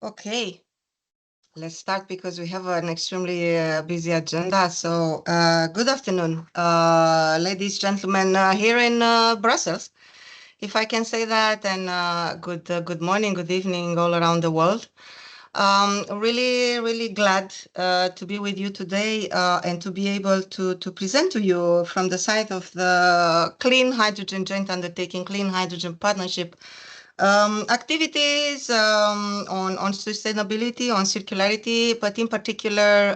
Okay, let's start because we have an extremely busy agenda. So, good afternoon, ladies, gentlemen, here in Brussels, if I can say that, and good morning, good evening, all around the world. Really glad to be with you today and to be able to present to you from the side of the Clean Hydrogen Joint Undertaking, Clean Hydrogen Partnership activities on sustainability, on circularity, but in particular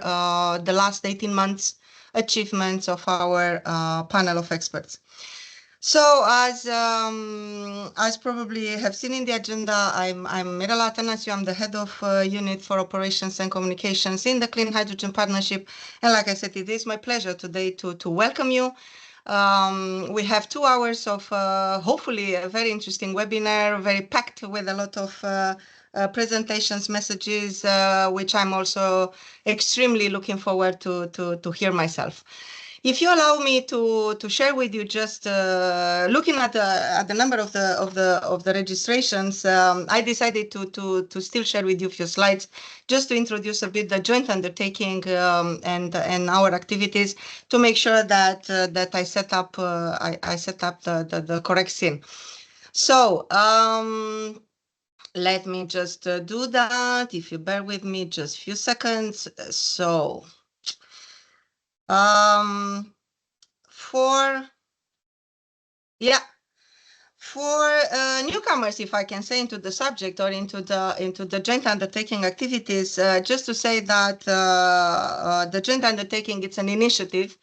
the last 18 months achievements of our panel of experts. So as probably have seen in the agenda, I'm Mirela Atanasiu. I'm the head of unit for operations and communications in the Clean Hydrogen Partnership. And like I said, it is my pleasure today to welcome you. We have 2 hours of hopefully a very interesting webinar, very packed with a lot of presentations, messages, which I'm also extremely looking forward to hear myself. If you allow me to share with you, just looking at the number of the registrations, I decided to still share with you a few slides, just to introduce a bit the joint undertaking and our activities, to make sure that I set up the correct scene. So let me just do that. If you bear with me just a few seconds. So. For newcomers, if I can say, into the subject or into the joint undertaking activities, just to say that the joint undertaking, it's an initiative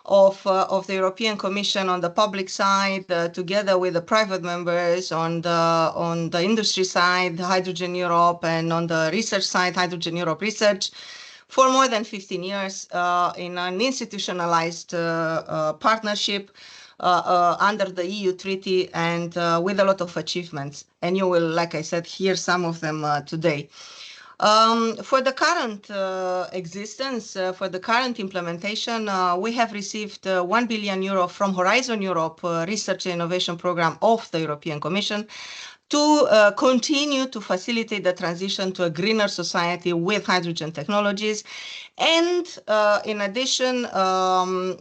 of the European Commission on the public side, together with the private members on the industry side, Hydrogen Europe, and on the research side, Hydrogen Europe Research, for more than 15 years in an institutionalized partnership under the EU treaty, and with a lot of achievements. And you will, like I said, hear some of them today. For the current existence, for the current implementation, we have received 1 billion euro from Horizon Europe Research and Innovation Program of the European Commission, to continue to facilitate the transition to a greener society with hydrogen technologies. And in addition,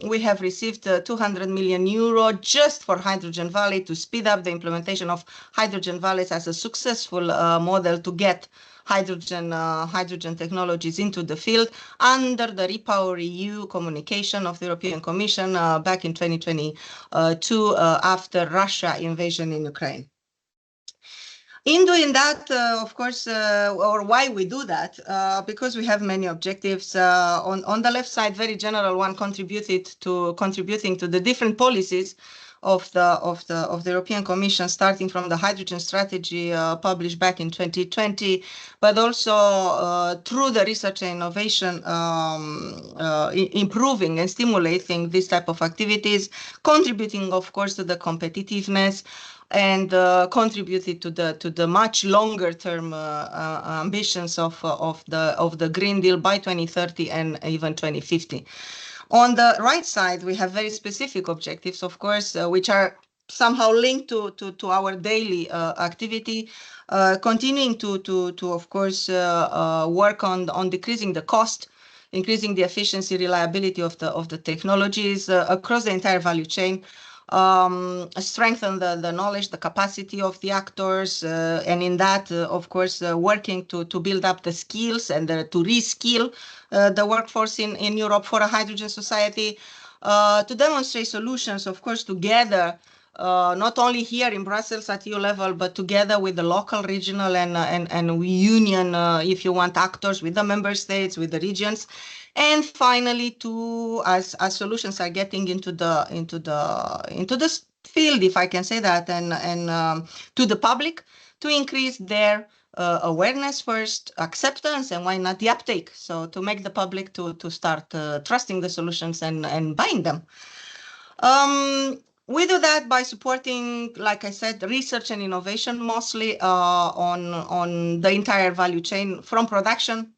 we have received 200 million euro just for Hydrogen Valley, to speed up the implementation of Hydrogen Valleys as a successful model to get hydrogen technologies into the field under the REPowerEU communication of the European Commission back in 2022 after Russia invasion in Ukraine. In doing that, of course, or why we do that, because we have many objectives. On the left side, very general one, contributing to the different policies of the European Commission, starting from the hydrogen strategy published back in 2020, but also through the research and innovation, improving and stimulating this type of activities, contributing, of course, to the competitiveness, and contributed to the much longer term ambitions of the Green Deal by 2030 and even 2050. On the right side, we have very specific objectives, of course, which are somehow linked to our daily activity, continuing to of course work on decreasing the cost, increasing the efficiency, reliability of the technologies across the entire value chain. Strengthen the knowledge, the capacity of the actors, and in that, of course, working to build up the skills and to reskill the workforce in Europe for a hydrogen society, to demonstrate solutions, of course, together, not only here in Brussels at EU level, but together with the local, regional, and union, if you want, actors, with the member states, with the regions. And finally, as solutions are getting into the field, if I can say that, and to the public, to increase their awareness first, acceptance, and why not the uptake. So to make the public to start trusting the solutions and buying them. We do that by supporting, like I said, research and innovation, mostly on the entire value chain, from production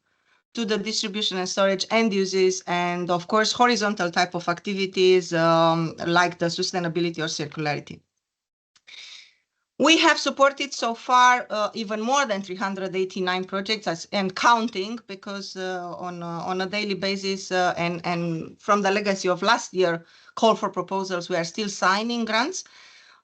to the distribution and storage end uses, and of course, horizontal type of activities like the sustainability or circularity. We have supported so far even more than 389 projects and counting, because on a daily basis and from the legacy of last year call for proposals, we are still signing grants.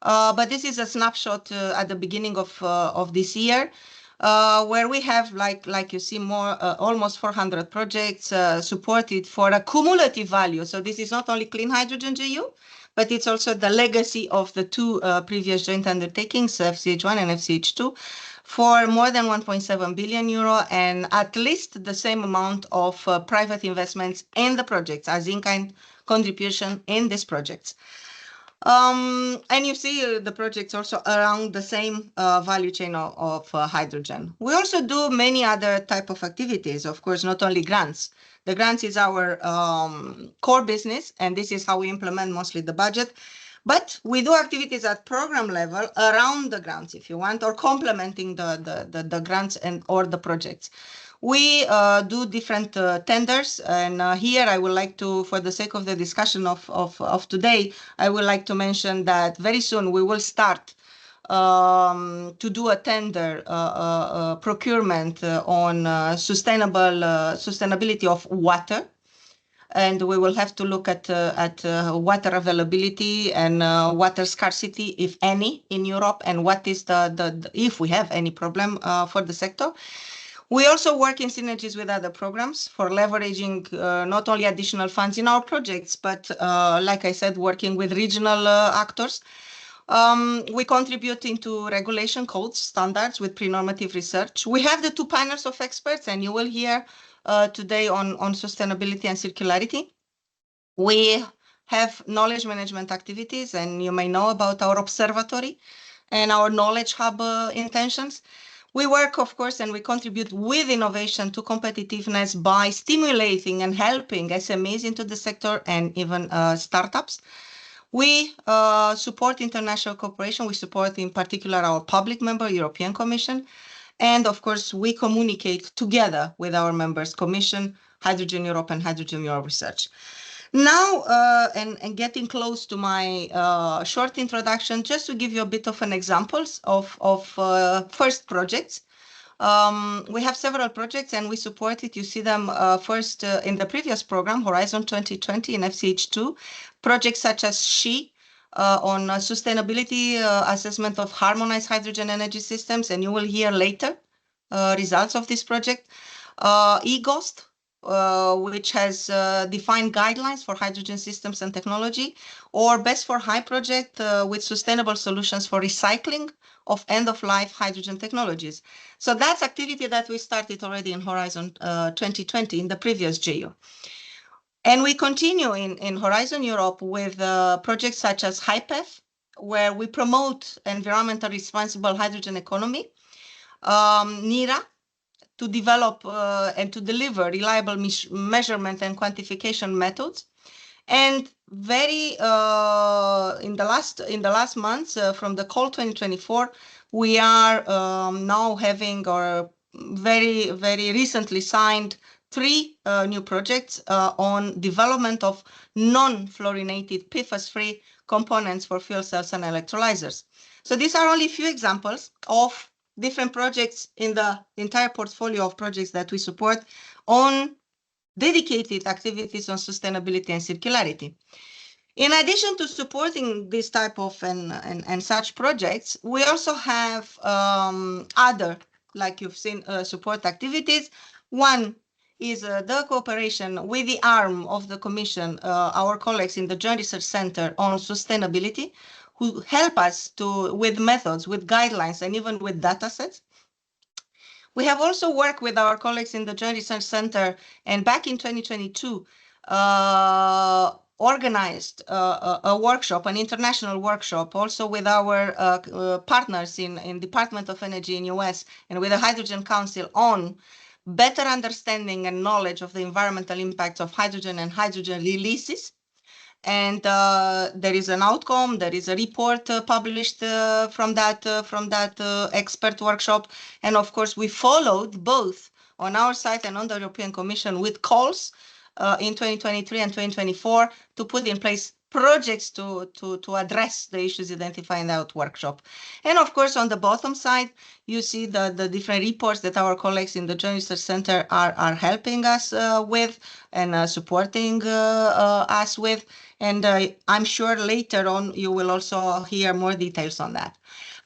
But this is a snapshot at the beginning of this year, where we have, like you see, almost 400 projects supported for a cumulative value. So this is not only clean hydrogen GU, but it's also the legacy of the two previous joint undertakings, FCH1 and FCH2, for more than 1.7 billion euro and at least the same amount of private investments in the projects as in-kind contribution in these projects. And you see the projects also around the same value chain of hydrogen. We also do many other type of activities, of course, not only grants. The grants is our core business, and this is how we implement mostly the budget. But we do activities at program level around the grants, if you want, or complementing the grants or the projects. We do different tenders, and here I would like to, for the sake of the discussion of today, I would like to mention that very soon we will start to do a tender procurement on sustainability of water. And we will have to look at water availability and water scarcity, if any, in Europe, and what is if we have any problem for the sector. We also work in synergies with other programs for leveraging not only additional funds in our projects, but like I said, working with regional actors. We contribute into regulation codes, standards with pre-normative research. We have the two panels of experts, and you will hear today on sustainability and circularity. We have knowledge management activities, and you may know about our observatory and our knowledge hub intentions. We work, of course, and we contribute with innovation to competitiveness by stimulating and helping SMEs into the sector and even startups. We support international cooperation. We support, in particular, our public member, European Commission. And, of course, we communicate together with our members, Commission, Hydrogen Europe, and Hydrogen Europe Research. Now, and getting close to my short introduction, just to give you a bit of an examples of first projects. We have several projects and we support it. You see them first in the previous program, Horizon 2020 in FCH2, projects such as SHE on sustainability assessment of harmonized hydrogen energy systems, and you will hear later results of this project. EGOST, which has defined guidelines for hydrogen systems and technology, or Best for High project with sustainable solutions for recycling of end-of-life hydrogen technologies. So that's activity that we started already in Horizon 2020 in the previous GEO. And we continue in Horizon Europe with projects such as HYPEF, where we promote environmentally responsible hydrogen economy, NIRA, to develop and to deliver reliable measurement and quantification methods. And very in the last months from the call 2024, we are now having our very recently signed 3 new projects on development of non-fluorinated PFAS-free components for fuel cells and electrolyzers. So these are only a few examples of different projects in the entire portfolio of projects that we support on dedicated activities on sustainability and circularity. In addition to supporting this type of and such projects, we also have other, like you've seen, support activities. One is the cooperation with the arm of the Commission, our colleagues in the Joint Research Center on Sustainability, who help us with methods, with guidelines, and even with data sets. We have also worked with our colleagues in the Joint Research Center, and back in 2022, organized a workshop, an international workshop, also with our partners in Department of Energy in US and with the Hydrogen Council on better understanding and knowledge of the environmental impacts of hydrogen and hydrogen releases. And there is an outcome, there is a report published from that expert workshop. And of course, we followed both on our site and on the European Commission with calls in 2023 and 2024 to put in place projects to address the issues identified in that workshop. And of course, on the bottom side, you see the different reports that our colleagues in the Joint Research Center are helping us with and supporting us with. And I'm sure later on you will also hear more details on that.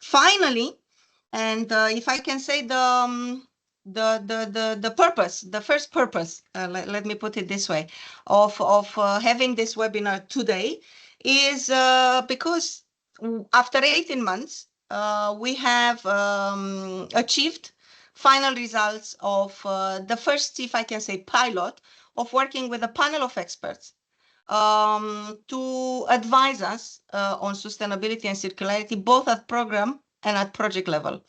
Finally, and if I can say the purpose, the first purpose, let me put it this way, of having this webinar today is because after 18 months, we have achieved final results of the first, if I can say, pilot of working with a panel of experts to advise us on sustainability and circularity, both at program and at project level.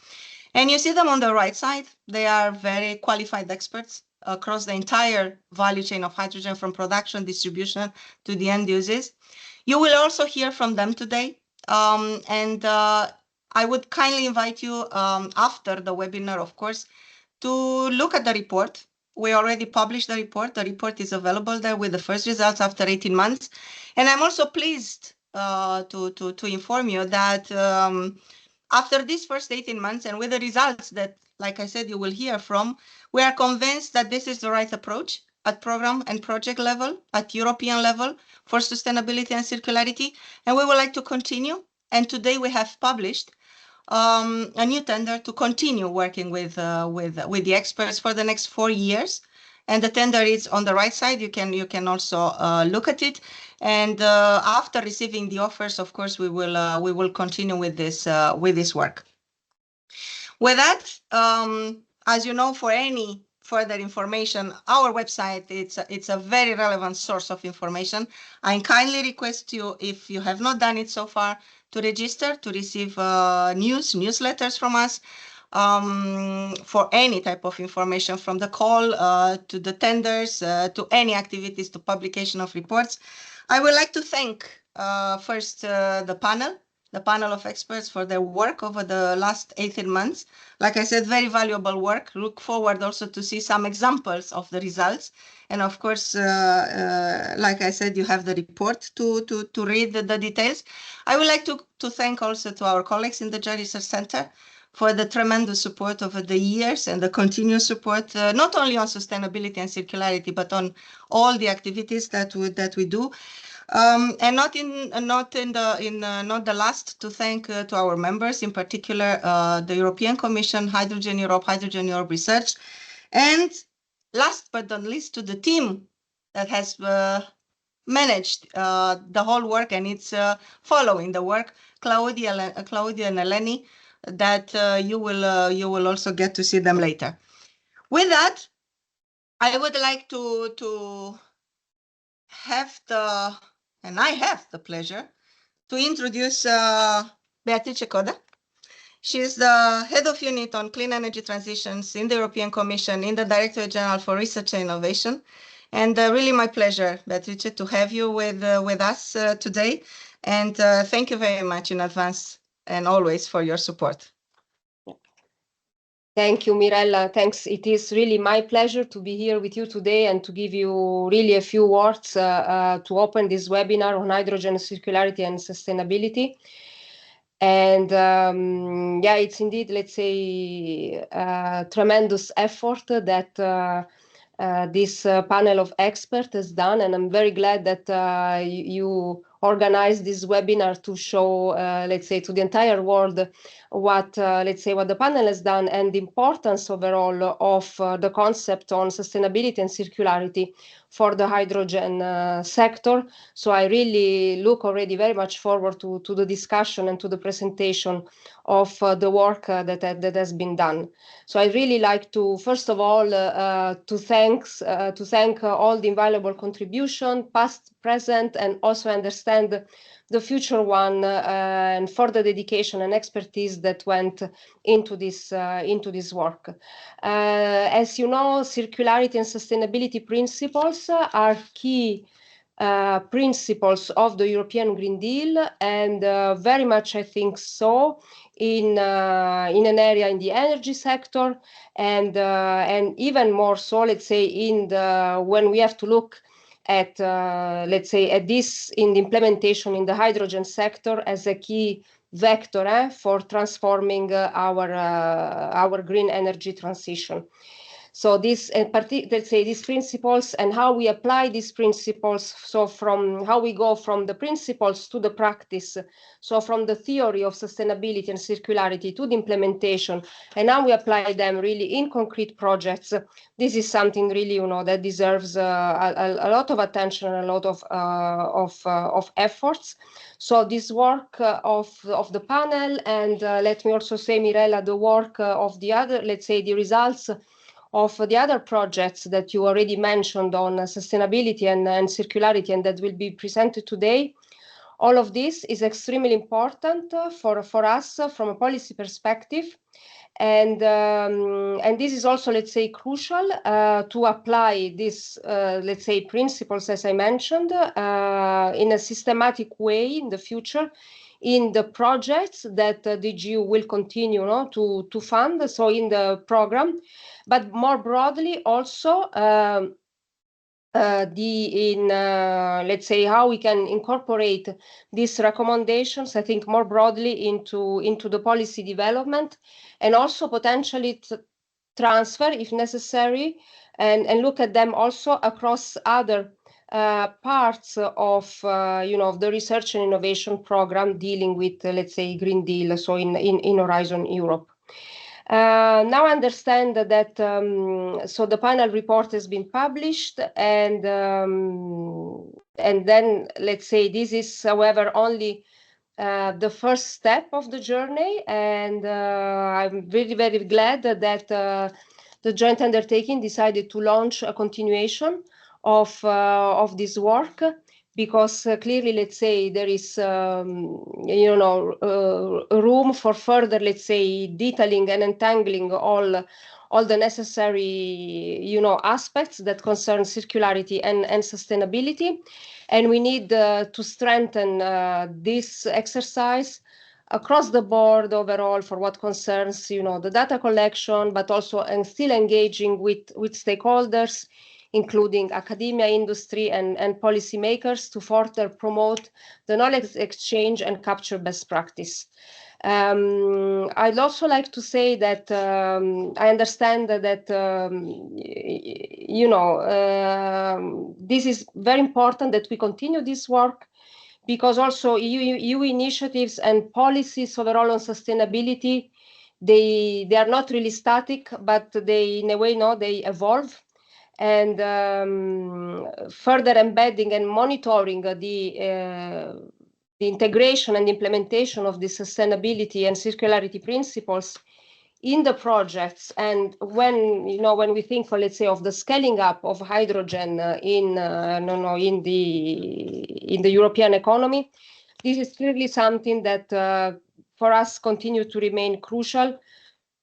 And you see them on the right side. They are very qualified experts across the entire value chain of hydrogen, from production, distribution to the end users. You will also hear from them today. I would kindly invite you after the webinar, of course, to look at the report. We already published the report. The report is available there with the first results after 18 months. And I'm also pleased to inform you that after these first 18 months and with the results that, like I said, you will hear from, we are convinced that this is the right approach at program and project level, at European level for sustainability and circularity. And we would like to continue. And today we have published a new tender to continue working with the experts for the next 4 years. And the tender is on the right side. You can also look at it. And after receiving the offers, of course, we will continue with this work. With that, as you know, for any further information, our website, it's a very relevant source of information. I kindly request you, if you have not done it so far, to register to receive newsletters from us for any type of information, from the call to the tenders, to any activities, to publication of reports. I would like to thank first the panel of experts for their work over the last 18 months. Like I said, very valuable work. Look forward also to see some examples of the results. And of course, like I said, you have the report to read the details. I would like to thank also to our colleagues in the Joint Research Center for the tremendous support over the years and the continuous support, not only on sustainability and circularity, but on all the activities that we do. And not the last, to thank to our members, in particular the European Commission, Hydrogen Europe Research, and last but not least to the team that has managed the whole work, and it's following the work, Claudia and Eleni, that you will also get to see them later. With that, I would like to have the pleasure to introduce Beatrice Coda. She is the head of unit on clean energy transitions in the European Commission, in the Directorate General for Research and Innovation. And really my pleasure, Beatrice, to have you with us today. And thank you very much in advance and always for your support. Thank you, Mirela. Thanks. It is really my pleasure to be here with you today and to give you really a few words to open this webinar on hydrogen circularity and sustainability. And yeah, it's indeed, let's say, a tremendous effort that this panel of experts has done. And I'm very glad that you organized this webinar to show, let's say, to the entire world what the panel has done and the importance overall of the concept on sustainability and circularity for the hydrogen sector. So I really look already very much forward to the discussion and to the presentation of the work that has been done. So I really like to, first of all, to thank all the invaluable contribution, past, present, and also understand the future one, and for the dedication and expertise that went into this work. As you know, circularity and sustainability principles are key principles of the European Green Deal, and very much, I think, so in an area in the energy sector, and even more so, let's say, when we have to look at, let's say, at this in the implementation in the hydrogen sector as a key vector for transforming our green energy transition. So this, let's say, these principles and how we apply these principles. So from how we go from the principles to the practice. So from the theory of sustainability and circularity to the implementation, and now we apply them really in concrete projects. This is something really, that deserves a lot of attention and a lot of efforts. So this work of the panel, and let me also say, Mirela, the work of the other, let's say, the results of the other projects that you already mentioned on sustainability and circularity, and that will be presented today. All of this is extremely important for us from a policy perspective. And this is also, let's say, crucial to apply these, let's say, principles, as I mentioned, in a systematic way in the future, in the projects that DGU will continue to fund, so in the program, but more broadly also let's say, how we can incorporate these recommendations, I think, more broadly into the policy development, and also potentially transfer, if necessary, and look at them also across other parts of the research and innovation program dealing with, let's say, Green Deal, so in Horizon Europe. Now I understand that so the panel report has been published, and then, let's say, this is, however, only the first step of the journey, and I'm very, very glad that the joint undertaking decided to launch a continuation of this work, because clearly, let's say, there is room for further, let's say, detailing and untangling all the necessary aspects that concern circularity and sustainability, and we need to strengthen this exercise across the board overall for what concerns the data collection, but also and still engaging with stakeholders, including academia, industry, and policymakers, to further promote the knowledge exchange and capture best practice. I'd also like to say that I understand that this is very important that we continue this work, because also EU initiatives and policies overall on sustainability, they are not really static, but they, in a way, they evolve. And further embedding and monitoring the integration and implementation of the sustainability and circularity principles in the projects, and when we think, let's say, of the scaling up of hydrogen in the European economy, this is clearly something that for us continue to remain crucial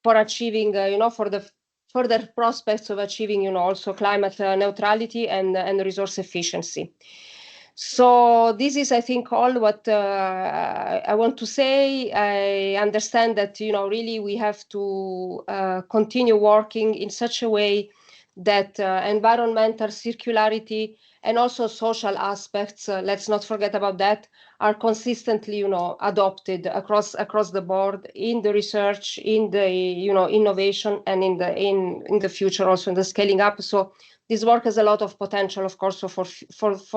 for achieving for the further prospects of achieving also climate neutrality and resource efficiency. So this is, I think, all what I want to say. I understand that really we have to continue working in such a way that environmental circularity and also social aspects, let's not forget about that, are consistently adopted across the board in the research, in the innovation, and in the future also in the scaling up. So this work has a lot of potential, of course, for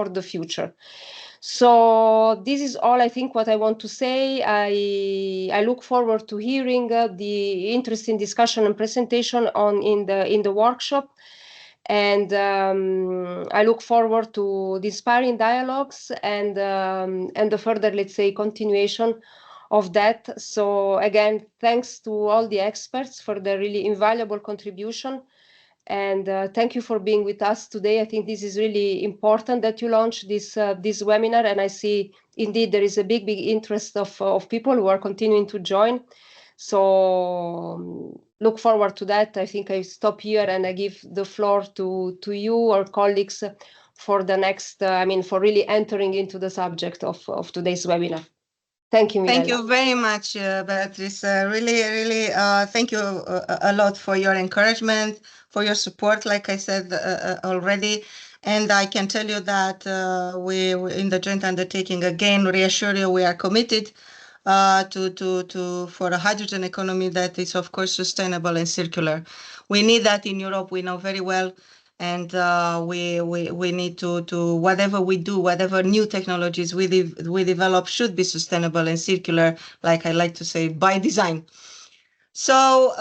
the future. So this is all, I think, what I want to say. I look forward to hearing the interesting discussion and presentation in the workshop, and I look forward to the inspiring dialogues and the further, let's say, continuation of that. So again, thanks to all the experts for their really invaluable contribution. And thank you for being with us today. I think this is really important that you launch this webinar, and I see indeed there is a big interest of people who are continuing to join. So look forward to that. I think I stop here and I give the floor to you, our colleagues, for the next, for really entering into the subject of today's webinar. Thank you, Mirela. Thank you very much, Beatrice. Really, thank you a lot for your encouragement, for your support, like I said already. And I can tell you that we in the joint undertaking, again, reassure you, we are committed for a hydrogen economy that is, of course, sustainable and circular. We need that in Europe, we know very well. And we need to whatever we do, whatever new technologies we develop should be sustainable and circular, like I like to say, by design. So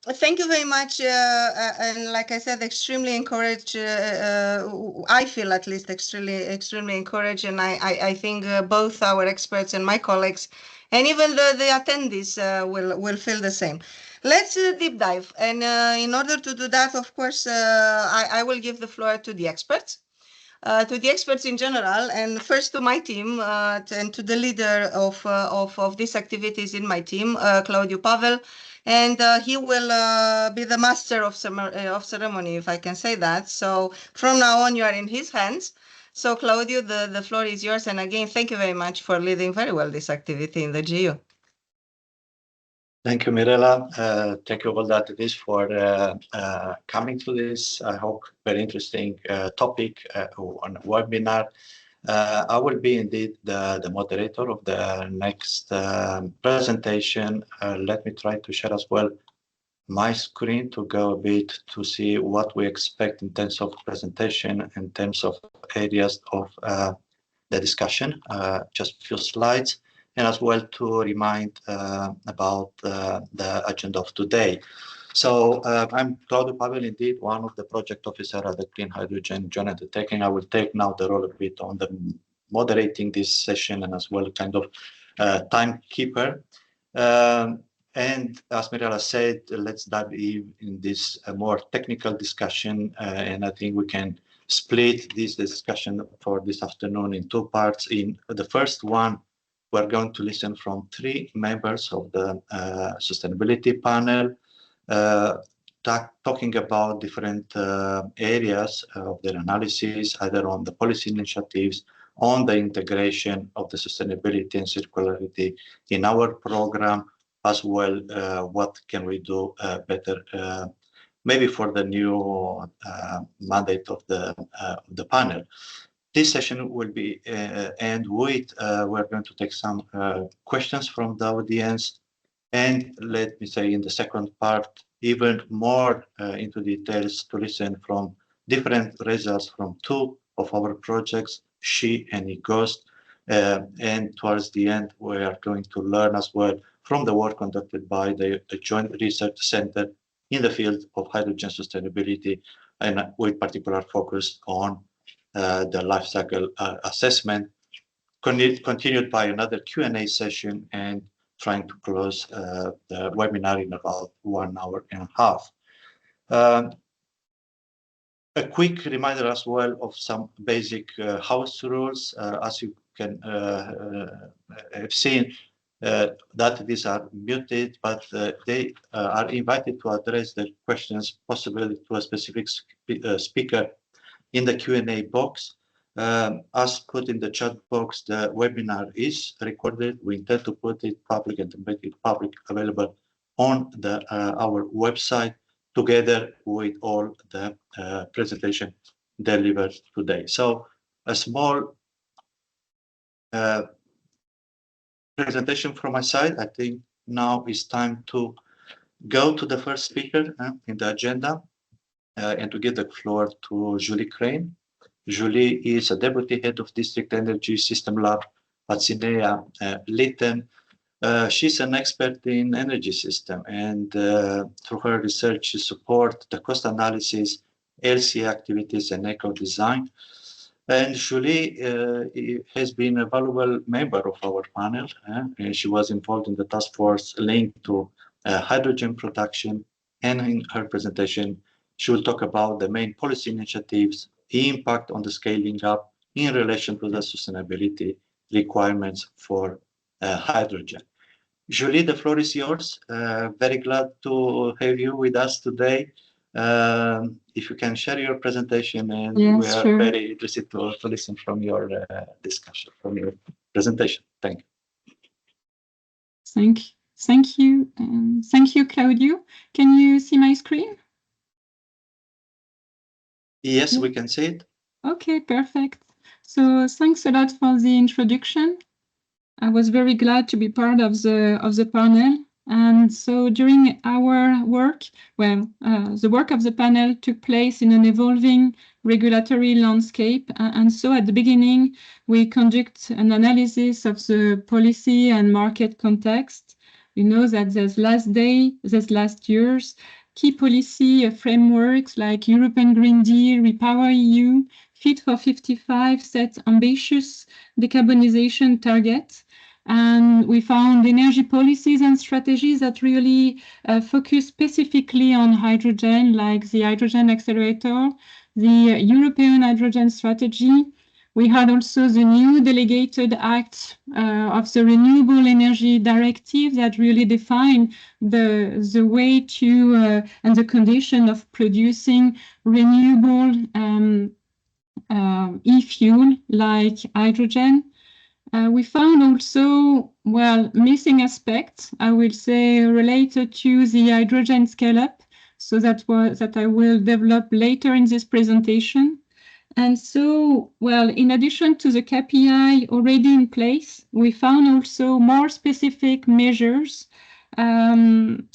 thank you very much. And like I said, extremely encouraged. I feel at least extremely encouraged. And I think both our experts and my colleagues, and even the attendees will feel the same. Let's deep dive. And in order to do that, of course, I will give the floor to the experts. To the experts in general, and first to my team and to the leader of these activities in my team, Claudiu Pavel, and he will be the master of ceremony, if I can say that. So from now on, you are in his hands. So Claudiu, the floor is yours. And again, thank you very much for leading very well this activity in the GU. Thank you, Mirela. Thank you all the attendees for coming to this, I hope, very interesting topic on webinar. I will be indeed the moderator of the next presentation. Let me try to share as well my screen to go a bit to see what we expect in terms of presentation, in terms of areas of the discussion, just a few slides, and as well to remind about the agenda of today. So I'm Claudiu Pavel, indeed, one of the project officer at the Clean Hydrogen Joint Undertaking. I will take now the role a bit on the moderating this session and as well kind of timekeeper. And as Mirela said, let's dive in this more technical discussion, and I think we can split this discussion for this afternoon in two parts. In the first one, we're going to listen from three members of the sustainability panel, talking about different areas of their analysis, either on the policy initiatives, on the integration of the sustainability and circularity in our program, as well what can we do better maybe for the new mandate of the panel. This session will be end with, we're going to take some questions from the audience. And let me say in the second part, even more into details to listen from different results from two of our projects, SHE and eGhost. And towards the end, we are going to learn as well from the work conducted by the Joint Research Center in the field of hydrogen sustainability, and with particular focus on the life cycle assessment, continued by another Q&A session, and trying to close the webinar in about 1 hour and a half. A quick reminder as well of some basic house rules. As you can have seen, that these are muted, but they are invited to address the questions possibly to a specific speaker in the Q&A box. As put in the chat box, the webinar is recorded. We intend to put it public and to make it public available on our website, together with all the presentation delivered today. So a small presentation from my side. I think now it's time to go to the first speaker in the agenda and to give the floor to Julie Cren. Julie is a Deputy Head of District Energy System Lab at CINEA Liten. She's an expert in energy system, and through her research, she supports the cost analysis, LCA activities, and eco design. And Julie has been a valuable member of our panel, and she was involved in the task force linked to hydrogen production. And in her presentation, she will talk about the main policy initiatives, impact on the scaling up in relation to the sustainability requirements for hydrogen. Julie, the floor is yours. Very glad to have you with us today. If you can share your presentation, and yes, we are sure. very interested to listen from your discussion, from your presentation. Thank you. Thank you, Claudiu. Can you see my screen? Yes, we can see it. Okay, perfect. So thanks a lot for the introduction. I was very glad to be part of the panel. And so during our work, the work of the panel took place in an evolving regulatory landscape. And so at the beginning, we conduct an analysis of the policy and market context. We know that there's last year's key policy frameworks like European Green Deal, REPowerEU, Fit for 55 set ambitious decarbonization targets. And we found energy policies and strategies that really focus specifically on hydrogen, like the Hydrogen Accelerator, the European Hydrogen Strategy. We had also the new delegated act of the Renewable Energy Directive that really define the way to and the condition of producing renewable e-fuel like hydrogen. We found also, missing aspects, I will say, related to the hydrogen scale-up, so that I will develop later in this presentation. And so, in addition to the KPI already in place, we found also more specific measures in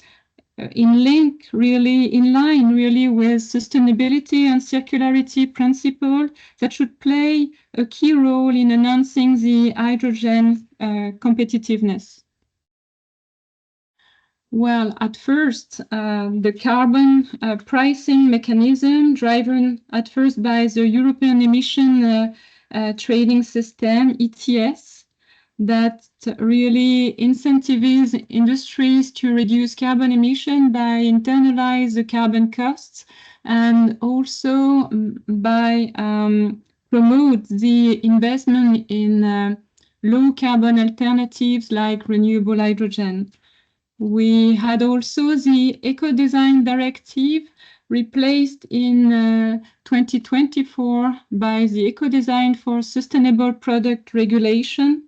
line with sustainability and circularity principle that should play a key role in enhancing the hydrogen competitiveness. Well, at first, the carbon pricing mechanism, driven at first by the European Emission Trading System, ETS, that really incentivizes industries to reduce carbon emission by internalize the carbon costs, and also by promote the investment in low carbon alternatives like renewable hydrogen. We had also the Eco-Design Directive replaced in 2024 by the Eco-Design for Sustainable Product Regulation.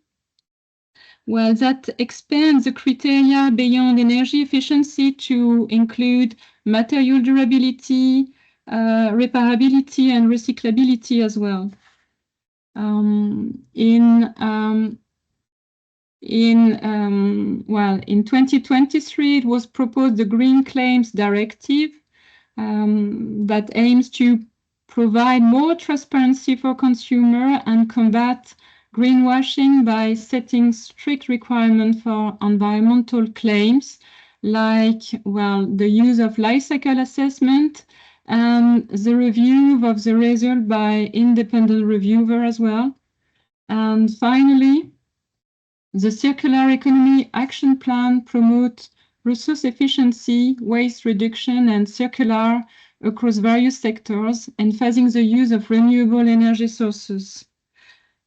Well, that expands the criteria beyond energy efficiency to include material durability, repairability, and recyclability as well. In 2023, it was proposed the Green Claims Directive that aims to provide more transparency for consumer and combat greenwashing by setting strict requirements for environmental claims, like, the use of life cycle assessment and the review of the result by independent reviewer as well. And finally, the Circular Economy Action Plan promotes resource efficiency, waste reduction, and circular across various sectors, emphasizing the use of renewable energy sources.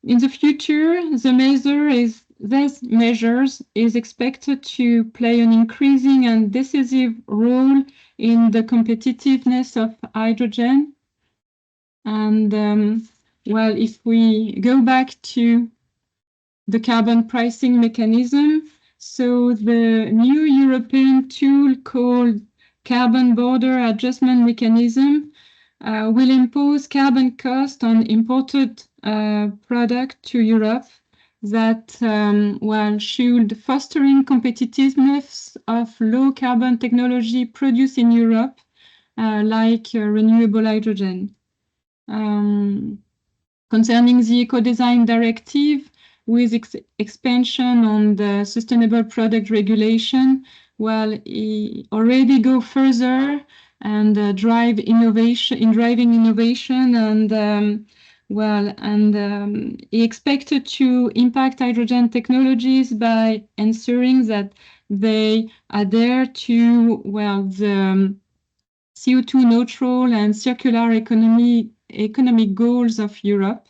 In the future, these measures is expected to play an increasing and decisive role in the competitiveness of hydrogen. And if we go back to the carbon pricing mechanism, so the new European tool called Carbon Border Adjustment Mechanism will impose carbon cost on imported product to Europe that should fostering competitiveness of low carbon technology produced in Europe, like renewable hydrogen. Concerning the Eco-Design Directive, with expansion on the sustainable product regulation, it already go further and driving innovation, and he expected to impact hydrogen technologies by ensuring that they adhere to the CO2 neutral and circular economic goals of Europe.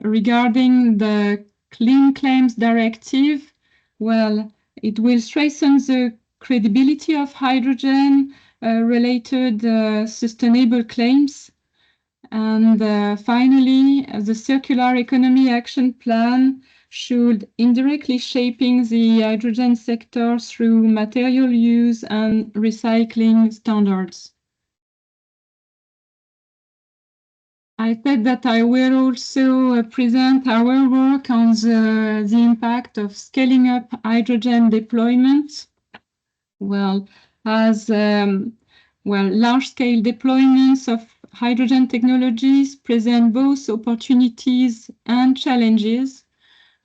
Regarding the Clean Claims Directive, it will strengthen the credibility of hydrogen related sustainable claims. And finally, the Circular Economy Action Plan should indirectly shaping the hydrogen sector through material use and recycling standards. I said that I will also present our work on the impact of scaling up hydrogen deployment. Well, as large-scale deployments of hydrogen technologies present both opportunities and challenges.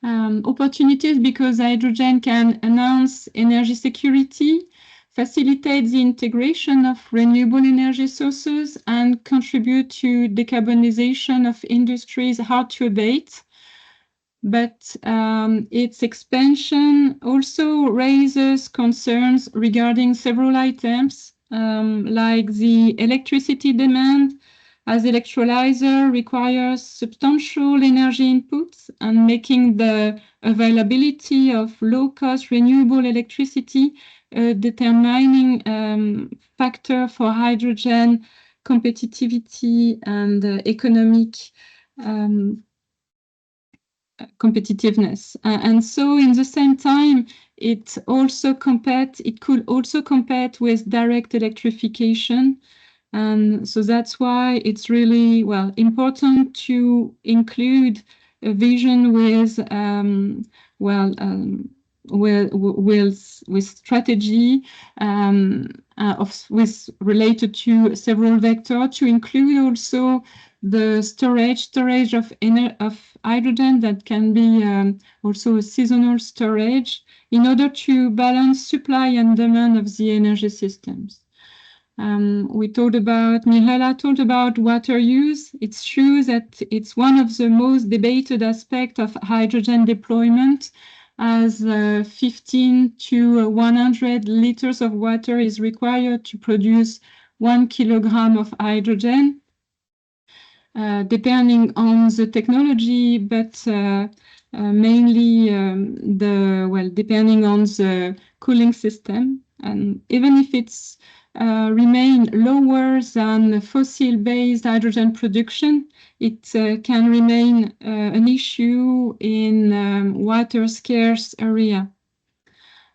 Opportunities because hydrogen can enhance energy security, facilitate the integration of renewable energy sources, and contribute to decarbonization of industries hard to abate. But its expansion also raises concerns regarding several items, like the electricity demand, as electrolyzer requires substantial energy inputs, and making the availability of low-cost renewable electricity a determining factor for hydrogen competitivity and economic competitiveness. And so in the same time, it could also compete with direct electrification. And so that's why it's really, important to include a vision with strategy related to several vectors, to include also the storage of hydrogen that can be also a seasonal storage, in order to balance supply and demand of the energy systems. Mirela talked about water use. It's true that it's one of the most debated aspects of hydrogen deployment, as 15 to 100 liters of water is required to produce 1 kilogram of hydrogen, depending on the technology, but mainly depending on the cooling system. And even if it's remain lower than fossil-based hydrogen production, it can remain an issue in water-scarce area.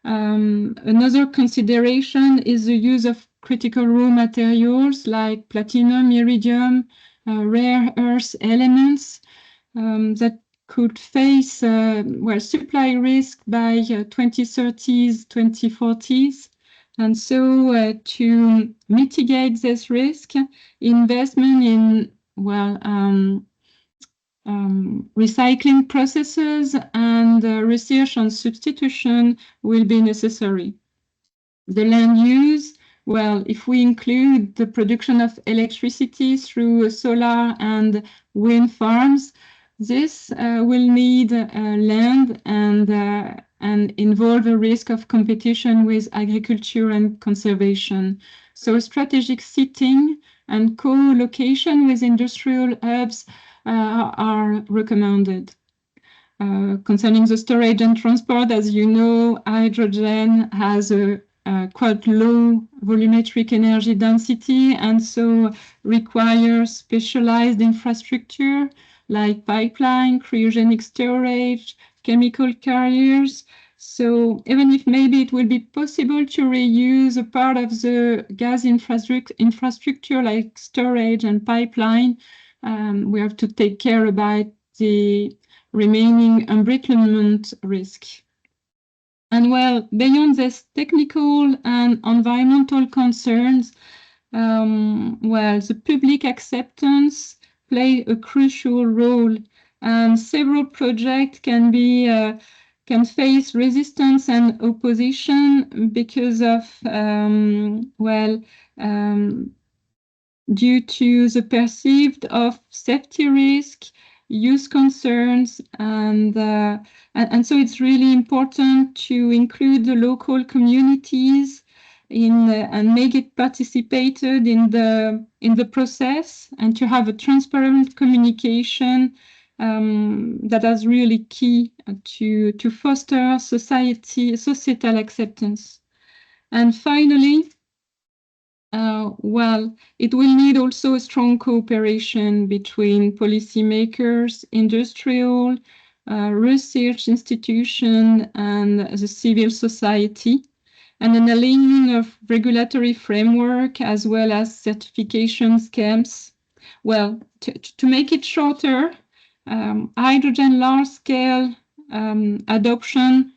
Another consideration is the use of critical raw materials like platinum, iridium, rare earth elements that could face supply risk by 2030s, 2040s. And so to mitigate this risk, investment in recycling processes and research on substitution will be necessary. The land use, if we include the production of electricity through solar and wind farms, this will need land and involve a risk of competition with agriculture and conservation. So strategic seating and co-location with industrial hubs are recommended. Concerning the storage and transport, as you know, hydrogen has a quite low volumetric energy density, and so requires specialized infrastructure like pipeline, cryogenic storage, chemical carriers. So even if maybe it will be possible to reuse a part of the gas infrastructure like storage and pipeline, we have to take care about the remaining embrittlement risk. And beyond these technical and environmental concerns, the public acceptance play a crucial role, and several projects can face resistance and opposition because of due to the perceived of safety risk, use concerns, and so it's really important to include the local communities and make it participated in the process, and to have a transparent communication that is really key to foster societal acceptance. And finally, it will need also a strong cooperation between policymakers, industrial, research institutions, and the civil society, and an alignment of regulatory framework as well as certification schemes. Well, to make it shorter, hydrogen large-scale adoption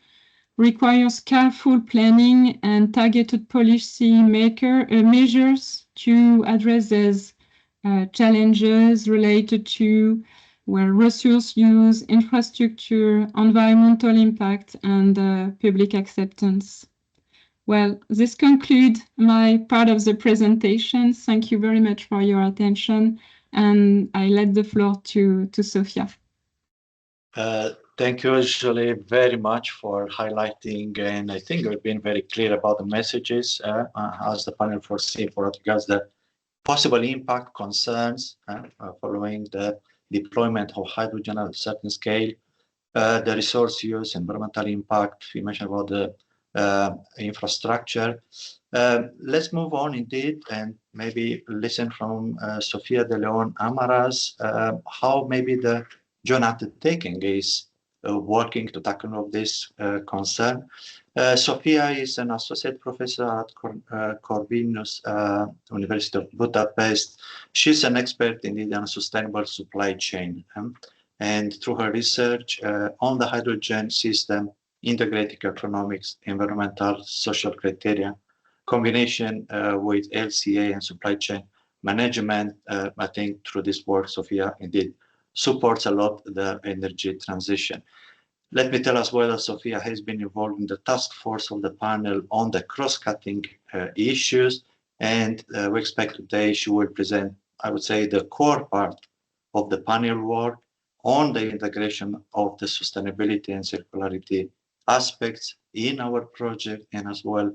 requires careful planning and targeted policy measures to address these challenges related to resource use, infrastructure, environmental impact, and public acceptance. Well, this concludes my part of the presentation. Thank you very much for your attention, and I let the floor to Sofía. Thank you, Julie, very much for highlighting, and I think you've been very clear about the messages as the panel foresee for regards the possible impact concerns following the deployment of hydrogen at a certain scale, the resource use, environmental impact. We mentioned about the infrastructure. Let's move on indeed and maybe listen from Sofía De-León Almaraz how maybe the joint undertaking is working to tackle this concern. Sofía is an associate professor at Corvinus University of Budapest. She's an expert in the sustainable supply chain. And through her research on the hydrogen system, integrating economics, environmental, social criteria, combination with LCA and supply chain management, I think through this work, Sofía indeed supports a lot the energy transition. Let me tell as well that Sofía has been involved in the task force of the panel on the cross-cutting issues, and we expect today she will present, I would say, the core part of the panel work on the integration of the sustainability and circularity aspects in our project and as well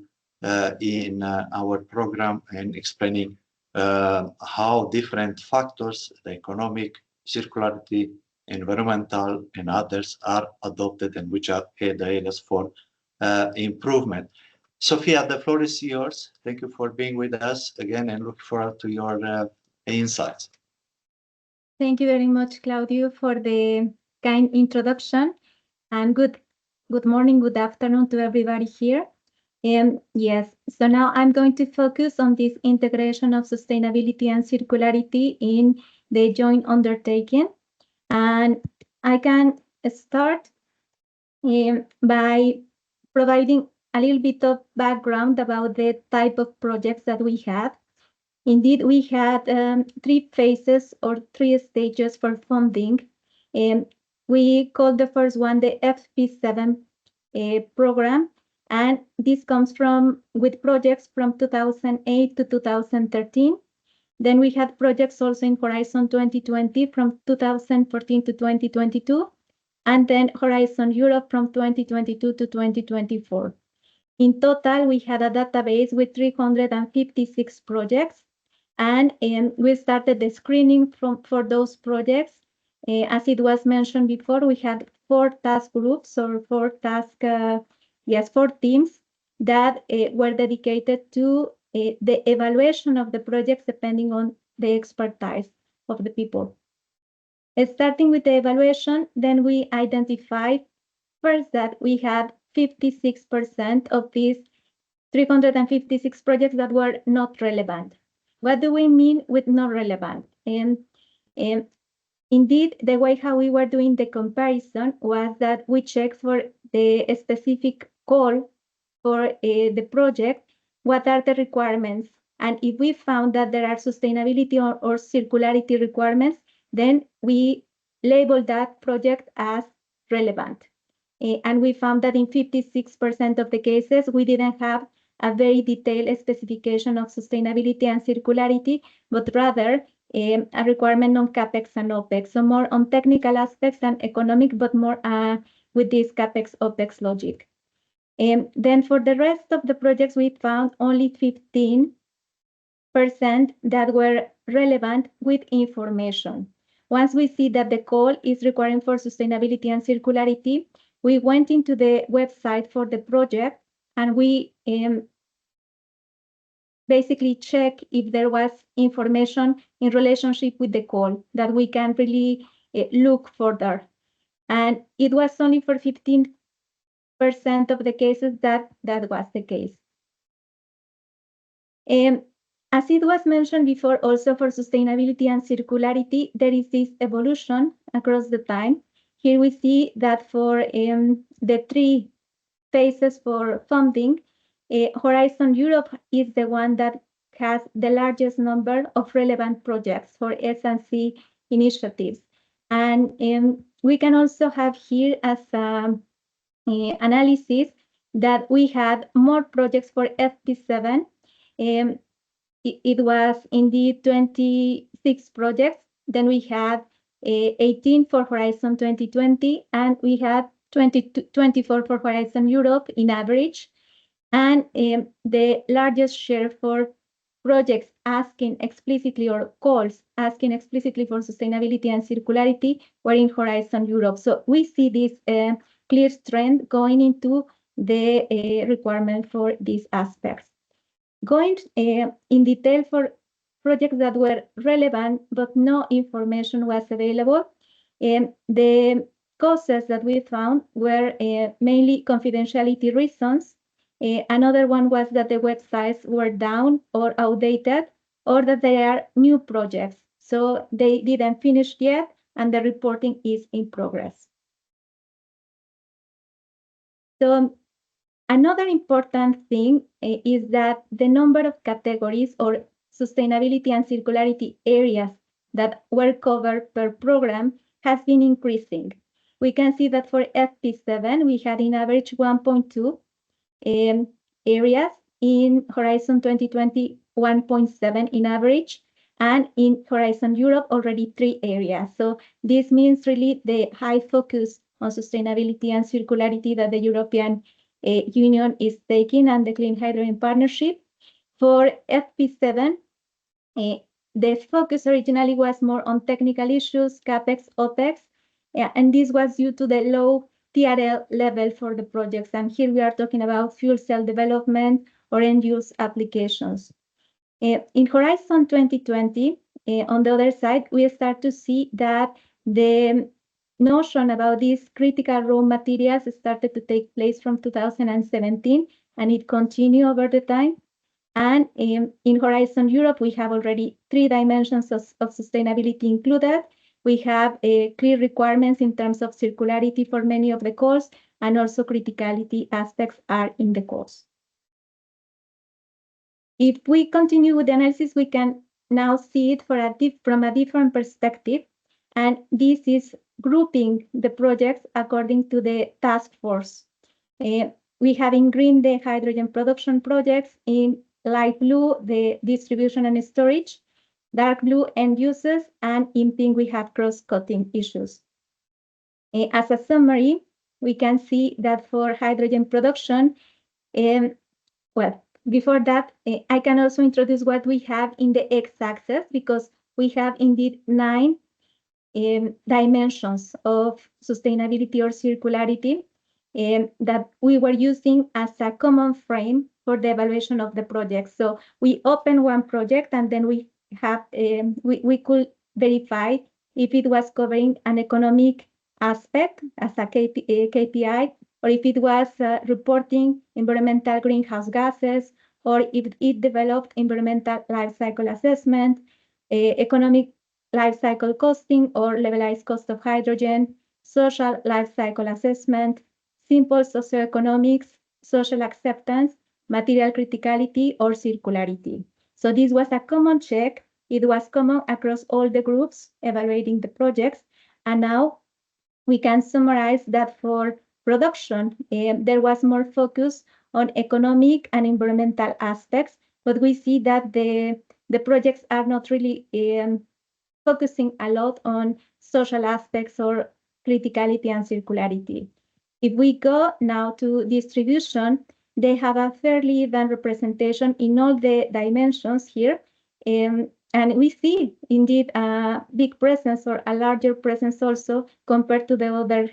in our program, and explaining how different factors, the economic, circularity, environmental, and others are adopted and which are the areas for improvement. Sofía, the floor is yours. Thank you for being with us again and look forward to your insights. Thank you very much, Claudio, for the kind introduction, and good morning, good afternoon to everybody here. Yes, so now I'm going to focus on this integration of sustainability and circularity in the joint undertaking. And I can start by providing a little bit of background about the type of projects that we had. Indeed, we had 3 phases or 3 stages for funding. We called the first one the FP7 program, and this comes with projects from 2008 to 2013. Then we had projects also in Horizon 2020 from 2014 to 2022, and then Horizon Europe from 2022 to 2024. In total, we had a database with 356 projects, and we started the screening for those projects. As it was mentioned before, we had 4 task groups or 4 teams that were dedicated to the evaluation of the projects depending on the expertise of the people. Starting with the evaluation, then we identified first that we had 56% of these 356 projects that were not relevant. What do we mean with not relevant? Indeed, the way how we were doing the comparison was that we checked for the specific goal for the project, what are the requirements? And if we found that there are sustainability or circularity requirements, then we label that project as relevant. And we found that in 56% of the cases, we didn't have a very detailed specification of sustainability and circularity, but rather a requirement on CapEx and OpEx. So more on technical aspects than economic, but more with this CapEx OpEx logic. Then for the rest of the projects, we found only 15% that were relevant with information. Once we see that the call is requiring for sustainability and circularity, we went into the website for the project and we basically check if there was information in relationship with the call that we can really look further. And it was only for 15% of the cases that was the case. As it was mentioned before, also for sustainability and circularity, there is this evolution across the time. Here we see that for the 3 phases for funding, Horizon Europe is the one that has the largest number of relevant projects for S&C initiatives. And we can also have here as analysis that we had more projects for FP7. It was indeed 26 projects. Then we had 18 for Horizon 2020, and we had 24 for Horizon Europe in average. And the largest share for projects asking explicitly, or calls asking explicitly for sustainability and circularity, were in Horizon Europe. So we see this clear trend going into the requirement for these aspects. Going in detail for projects that were relevant, but no information was available, the causes that we found were mainly confidentiality reasons. Another one was that the websites were down or outdated, or that they are new projects, so they didn't finish yet, and the reporting is in progress. So another important thing is that the number of categories or sustainability and circularity areas that were covered per program has been increasing. We can see that for FP7, we had in average 1.2 areas, in Horizon 2020, 1.7 in average, and in Horizon Europe, already 3 areas. So this means really the high focus on sustainability and circularity that the European Union is taking, and the Clean Hydrogen Partnership. For FP7, the focus originally was more on technical issues, CAPEX, OPEX, and this was due to the low TRL level for the projects. And here we are talking about fuel cell development or end-use applications. In Horizon 2020, on the other side, we start to see that the notion about these critical raw materials started to take place from 2017, and it continued over the time. And in Horizon Europe, we have already 3 dimensions of sustainability included. We have clear requirements in terms of circularity for many of the calls, and also criticality aspects are in the calls. If we continue with the analysis, we can now see it from a different perspective, and this is grouping the projects according to the task force. We have in green the hydrogen production projects, in light blue the distribution and storage, dark blue end users, and in pink we have cross-cutting issues. As a summary, we can see that for hydrogen production, well, before that, I can also introduce what we have in the x-axis, because we have indeed 9 dimensions of sustainability or circularity that we were using as a common frame for the evaluation of the project. So we open one project, and then we have we could verify if it was covering an economic aspect as a KPI, or if it was reporting environmental greenhouse gases, or if it developed environmental life cycle assessment, economic life cycle costing or levelized cost of hydrogen, social life cycle assessment, simple socioeconomics, social acceptance, material criticality, or circularity. So this was a common check. It was common across all the groups evaluating the projects. And now we can summarize that for production, there was more focus on economic and environmental aspects, but we see that the projects are not really focusing a lot on social aspects or criticality and circularity. If we go now to distribution, they have a fairly even representation in all the dimensions here. And we see indeed a big presence, or a larger presence also, compared to the other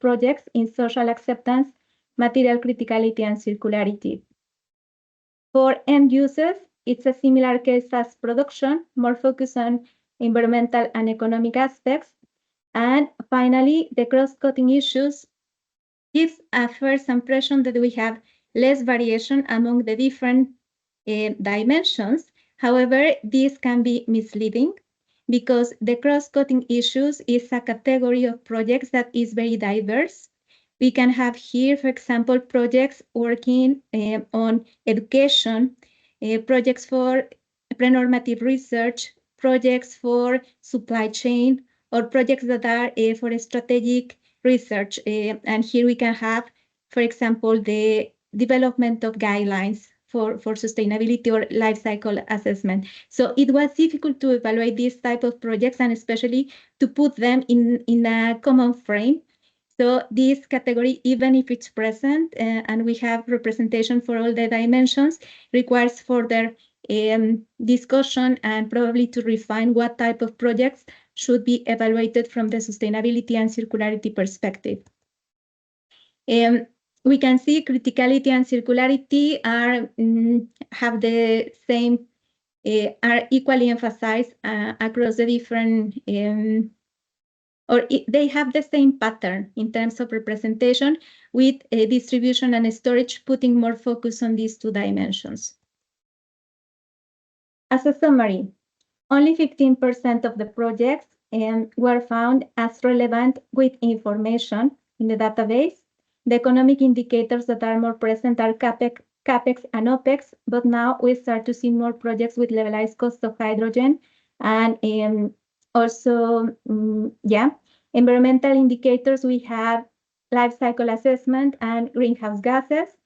projects in social acceptance, material criticality, and circularity. For end users, it's a similar case as production, more focus on environmental and economic aspects. And finally, the cross-cutting issues gives a first impression that we have less variation among the different dimensions. However, this can be misleading because the cross-cutting issues is a category of projects that is very diverse. We can have here, for example, projects working on education, projects for prenormative research, projects for supply chain, or projects that are for strategic research. And here we can have, for example, the development of guidelines for sustainability or life cycle assessment. So it was difficult to evaluate these type of projects and especially to put them in a common frame. So this category, even if it's present and we have representation for all the dimensions, requires further discussion and probably to refine what type of projects should be evaluated from the sustainability and circularity perspective. We can see criticality and circularity are have the same, are equally emphasized across the different, they have the same pattern in terms of representation with distribution and storage, putting more focus on these two dimensions. As a summary, only 15% of the projects were found as relevant with information in the database. The economic indicators that are more present are CAPEX and OPEX, but now we start to see more projects with levelized cost of hydrogen and also, environmental indicators. We have life cycle assessment and greenhouse gases.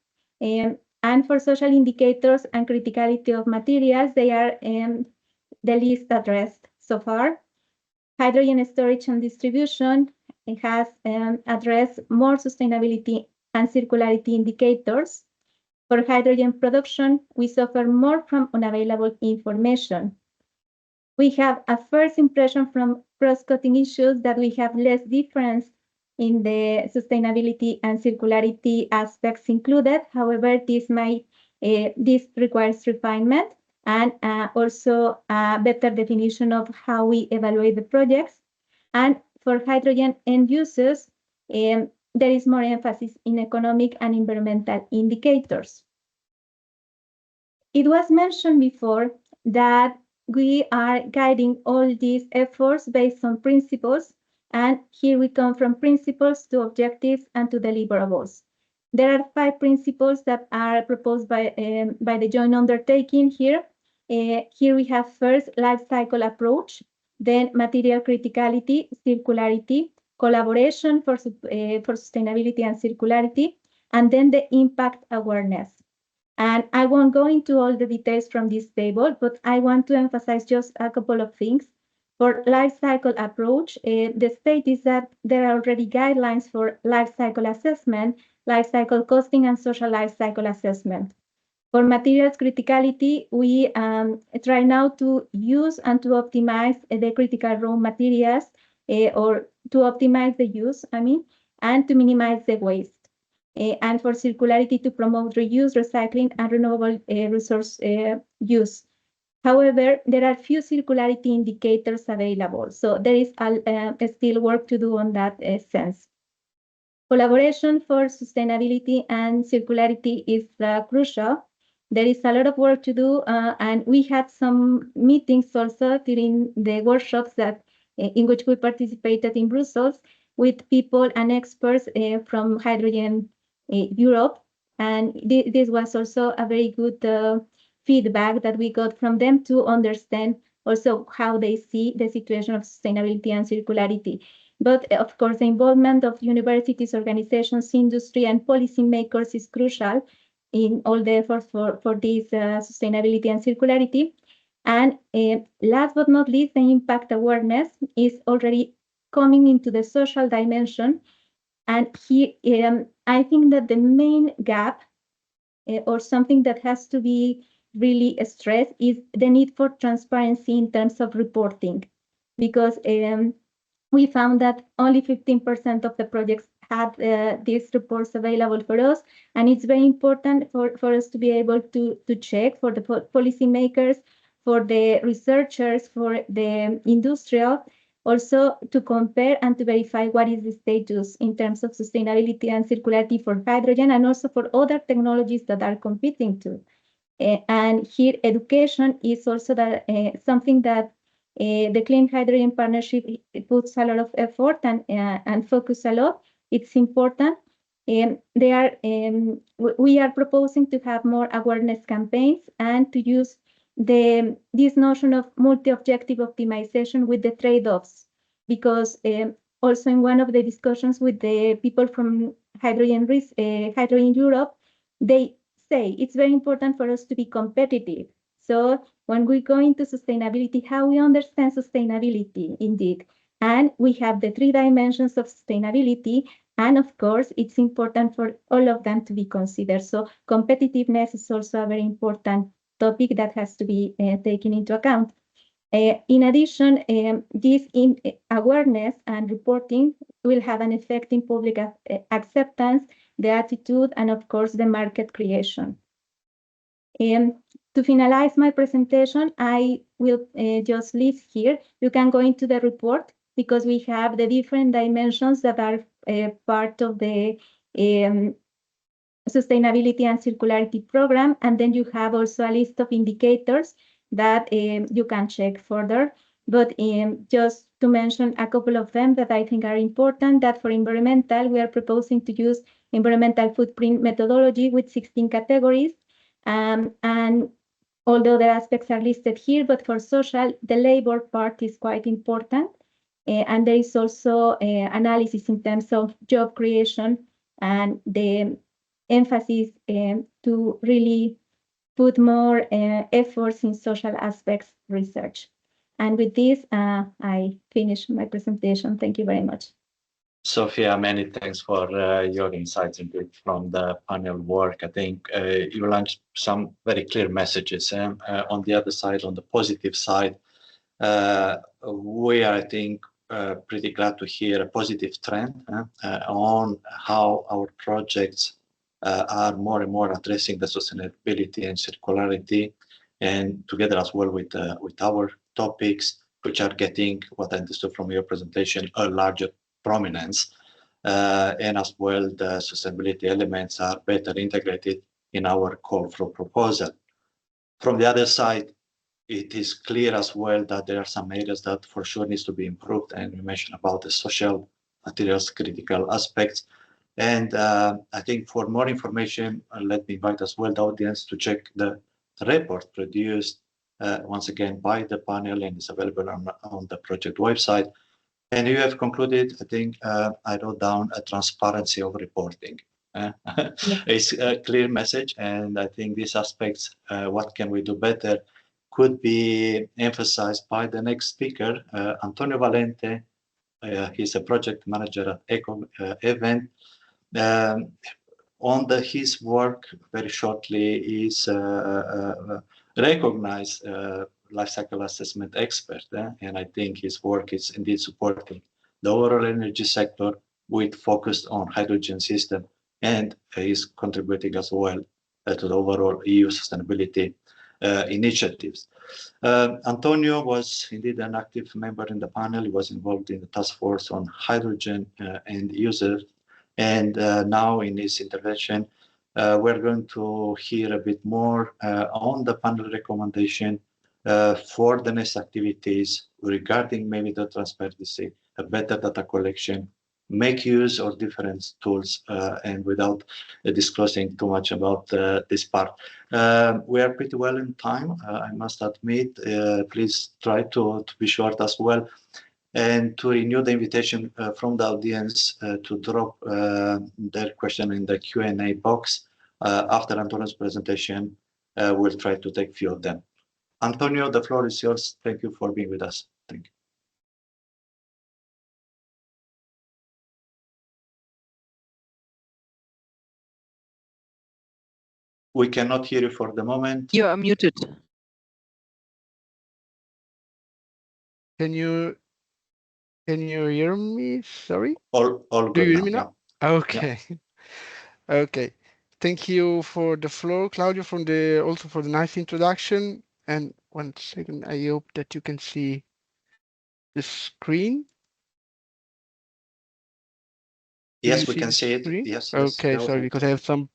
And for social indicators and criticality of materials, they are the least addressed so far. Hydrogen storage and distribution, it has addressed more sustainability and circularity indicators. For hydrogen production, we suffer more from unavailable information. We have a first impression from cross-cutting issues that we have less difference in the sustainability and circularity aspects included. However, this requires refinement and also a better definition of how we evaluate the projects. And for hydrogen end uses, there is more emphasis in economic and environmental indicators. It was mentioned before that we are guiding all these efforts based on principles, and here we come from principles to objectives and to deliverables. There are 5 principles that are proposed by the joint undertaking here. Here we have first life cycle approach, then material criticality, circularity, collaboration for sustainability and circularity, and then the impact awareness. And I won't go into all the details from this table, but I want to emphasize just a couple of things. For life cycle approach, the state is that there are already guidelines for life cycle assessment, life cycle costing, and social life cycle assessment. For materials criticality, we try now to use and to optimize the critical raw materials or to optimize the use, and to minimize the waste. And for circularity, to promote reuse, recycling, and renewable resource use. However, there are few circularity indicators available, so there is still work to do on that sense. Collaboration for sustainability and circularity is crucial. There is a lot of work to do, and we had some meetings also during the workshops that in which we participated in Brussels with people and experts from Hydrogen Europe, and this was also a very good feedback that we got from them to understand also how they see the situation of sustainability and circularity. But of course, the involvement of universities, organizations, industry, and policymakers is crucial in all the efforts for this sustainability and circularity. And last but not least, the impact awareness is already coming into the social dimension. And here, I think that the main gap or something that has to be really stressed is the need for transparency in terms of reporting, because we found that only 15% of the projects had these reports available for us, and it's very important for us to be able to check for the policymakers, for the researchers, for the industrial, also to compare and to verify what is the status in terms of sustainability and circularity for hydrogen and also for other technologies that are competing too. And here, education is also something that the Clean Hydrogen Partnership puts a lot of effort and focus a lot. It's important. We are proposing to have more awareness campaigns and to use this notion of multi-objective optimization with the trade-offs, because also in one of the discussions with the people from Hydrogen Europe, they say it's very important for us to be competitive. So when we go into sustainability, how we understand sustainability indeed. And we have the 3 dimensions of sustainability. And of course, it's important for all of them to be considered. So competitiveness is also a very important topic that has to be taken into account. In addition, this awareness and reporting will have an effect in public acceptance, the attitude, and of course, the market creation. To finalize my presentation, I will just leave here. You can go into the report because we have the different dimensions that are part of the sustainability and circularity program. And then you have also a list of indicators that you can check further. But just to mention a couple of them that I think are important, that for environmental, we are proposing to use environmental footprint methodology with 16 categories. And although the aspects are listed here, but for social, the labor part is quite important. And there is also analysis in terms of job creation and the emphasis to really put more efforts in social aspects research. And with this, I finish my presentation. Thank you very much. Sofía, many thanks for your insights from the panel work. I think you launched some very clear messages. On the other side, on the positive side, we are, I think, pretty glad to hear a positive trend on how our projects are more and more addressing the sustainability and circularity, and together as well with our topics, which are getting, what I understood from your presentation, a larger prominence, and as well the sustainability elements are better integrated in our call for proposal. From the other side, it is clear as well that there are some areas that for sure needs to be improved, and we mentioned about the social materials critical aspects. And I think for more information, let me invite as well the audience to check the report produced once again by the panel, and is available on the project website. And you have concluded, I think, I wrote down a transparency of reporting. It's a clear message, and I think these aspects, what can we do better, could be emphasized by the next speaker, Antonio Valente. He's a project manager at Eco Event. On his work, very shortly, is recognized life cycle assessment expert, and I think his work is indeed supporting the overall energy sector with focus on hydrogen system, and is contributing as well to the overall EU sustainability initiatives. Antonio was indeed an active member in the panel. He was involved in the task force on hydrogen and users, and now in this intervention, we're going to hear a bit more on the panel recommendation for the next activities regarding maybe the transparency, a better data collection, make use of different tools, and without disclosing too much about this part. We are pretty well in time, I must admit. Please try to be short as well, and to renew the invitation from the audience to drop their question in the Q&A box. After Antonio's presentation, we'll try to take a few of them. Antonio, the floor is yours. Thank you for being with us. Thank you. We cannot hear you for the moment. You are muted. Can you hear me? Sorry. All good. Do you hear me now? Yeah. Okay. Yeah. Okay. Thank you for the floor, Claudio, also for the nice introduction. And 1 second, I hope that you can see the screen. Yes, we can see it. Yes. Okay, sorry, because I have some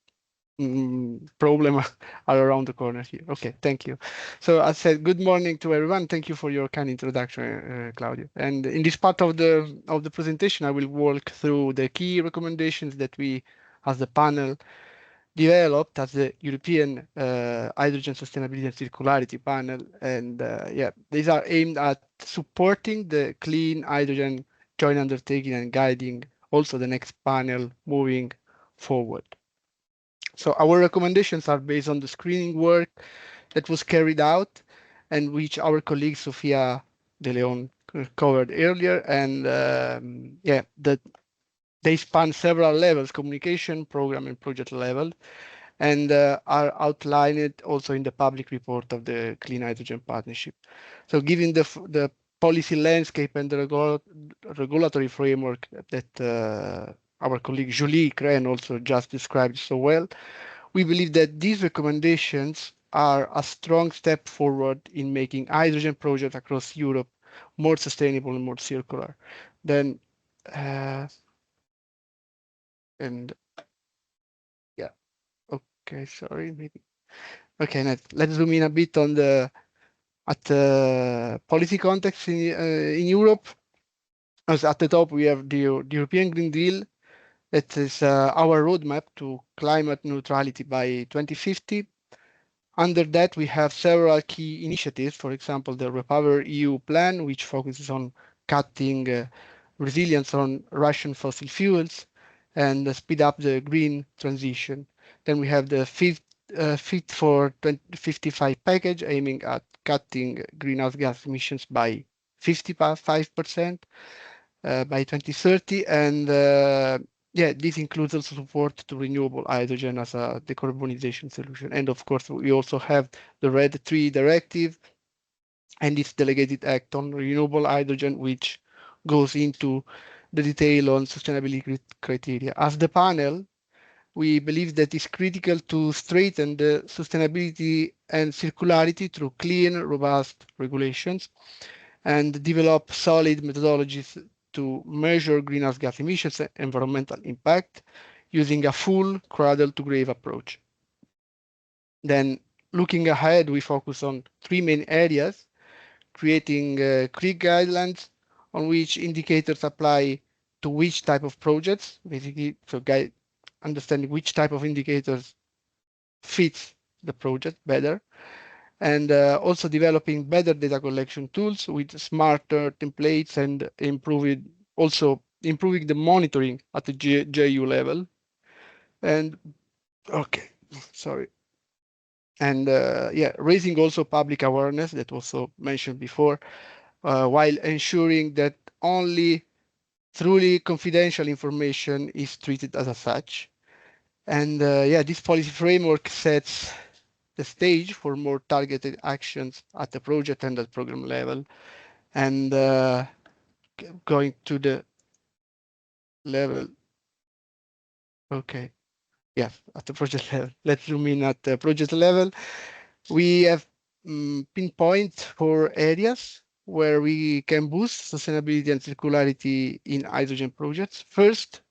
problem are around the corner here. Okay, thank you. So I said good morning to everyone. Thank you for your kind introduction, Claudio. And in this part of the presentation, I will walk through the key recommendations that we, as the panel, developed as the European Hydrogen Sustainability and Circularity Panel. And yeah, these are aimed at supporting the clean hydrogen joint undertaking and guiding also the next panel moving forward. So our recommendations are based on the screening work that was carried out and which our colleague Sofía De-León covered earlier. And yeah, they span several levels, communication, program, and project level, and are outlined also in the public report of the Clean Hydrogen Partnership. So given the policy landscape and the regulatory framework that our colleague Julie Cren also just described so well, we believe that these recommendations are a strong step forward in making hydrogen projects across Europe more sustainable and more circular. Then, and yeah, okay, sorry, maybe. Okay, let's zoom in a bit on the policy context in Europe. As at the top, we have the European Green Deal. That is our roadmap to climate neutrality by 2050. Under that, we have several key initiatives. For example, the REPowerEU plan, which focuses on cutting resilience on Russian fossil fuels and speed up the green transition. Then we have the Fit for 2055 package, aiming at cutting greenhouse gas emissions by 55% by 2030. And yeah, this includes also support to renewable hydrogen as a decarbonization solution. And of course, we also have the RED III directive and its delegated act on renewable hydrogen, which goes into the detail on sustainability criteria. As the panel, we believe that it's critical to strengthen the sustainability and circularity through clean, robust regulations and develop solid methodologies to measure greenhouse gas emissions and environmental impact using a full cradle-to-grave approach. Then, looking ahead, we focus on three main areas: creating clear guidelines on which indicators apply to which type of projects, basically, so understanding which type of indicators fits the project better, and also developing better data collection tools with smarter templates and improving the monitoring at the JU level. And okay, sorry. And yeah, raising also public awareness that also mentioned before, while ensuring that only truly confidential information is treated as such. And yeah, this policy framework sets the stage for more targeted actions at the project and at program level. And going to the level, okay, yes, at the project level. Let's zoom in at the project level. We have pinpoint 4 areas where we can boost sustainability and circularity in hydrogen projects. First,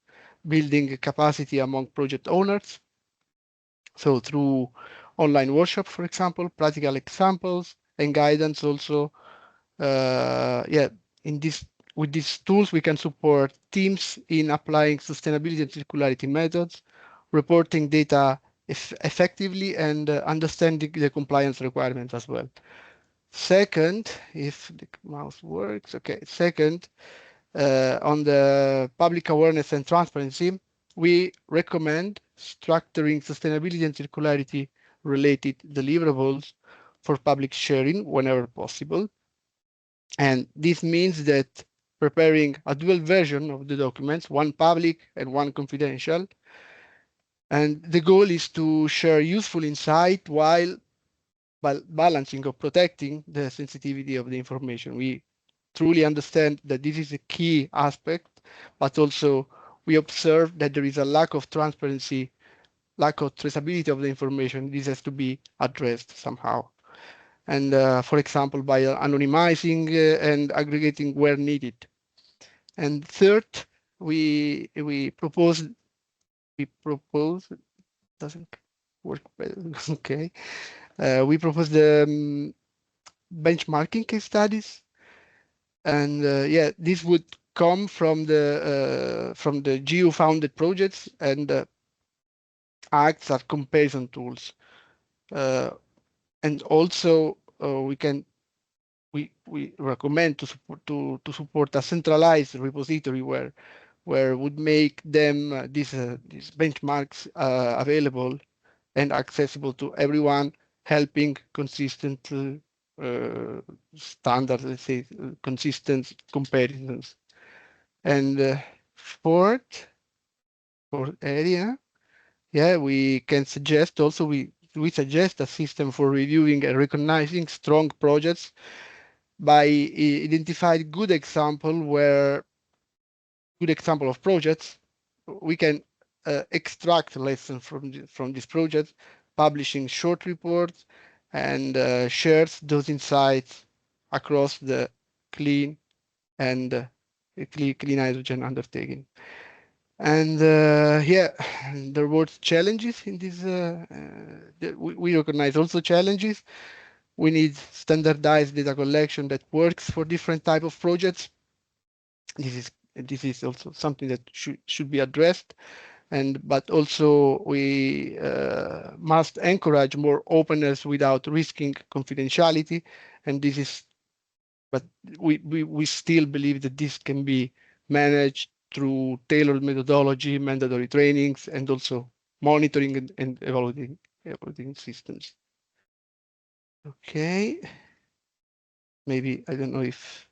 building capacity among project owners. So through online workshop, for example, practical examples and guidance also. Yeah, with these tools, we can support teams in applying sustainability and circularity methods, reporting data effectively, and understanding the compliance requirements as well. Second, if the mouse works, okay. Second, on the public awareness and transparency, we recommend structuring sustainability and circularity related deliverables for public sharing whenever possible. And this means that preparing a dual version of the documents, one public and one confidential. And the goal is to share useful insight while balancing or protecting the sensitivity of the information. We truly understand that this is a key aspect, but also we observe that there is a lack of transparency, lack of traceability of the information. This has to be addressed somehow. And for example, by anonymizing and aggregating where needed. And third, we propose, doesn't, work well. Okay. We propose the benchmarking case studies, and yeah, this would come from the geo-founded projects and acts as comparison tools. And also we recommend to support a centralized repository where would make them these benchmarks available and accessible to everyone, helping consistent standards, let's say, consistent comparisons. And fourth area, yeah, we can suggest also we suggest a system for reviewing and recognizing strong projects by identifying good example of projects. We can extract lessons from this project, publishing short reports, and shares those insights across the clean and clean hydrogen undertaking. And yeah, there were challenges in this. We recognize also challenges. We need standardized data collection that works for different type of projects. This is also something that should be addressed. But also we must encourage more openness without risking confidentiality. And this is, but we still believe that this can be managed through tailored methodology, mandatory trainings, and also monitoring and evaluating systems. Okay. Maybe, I don't know if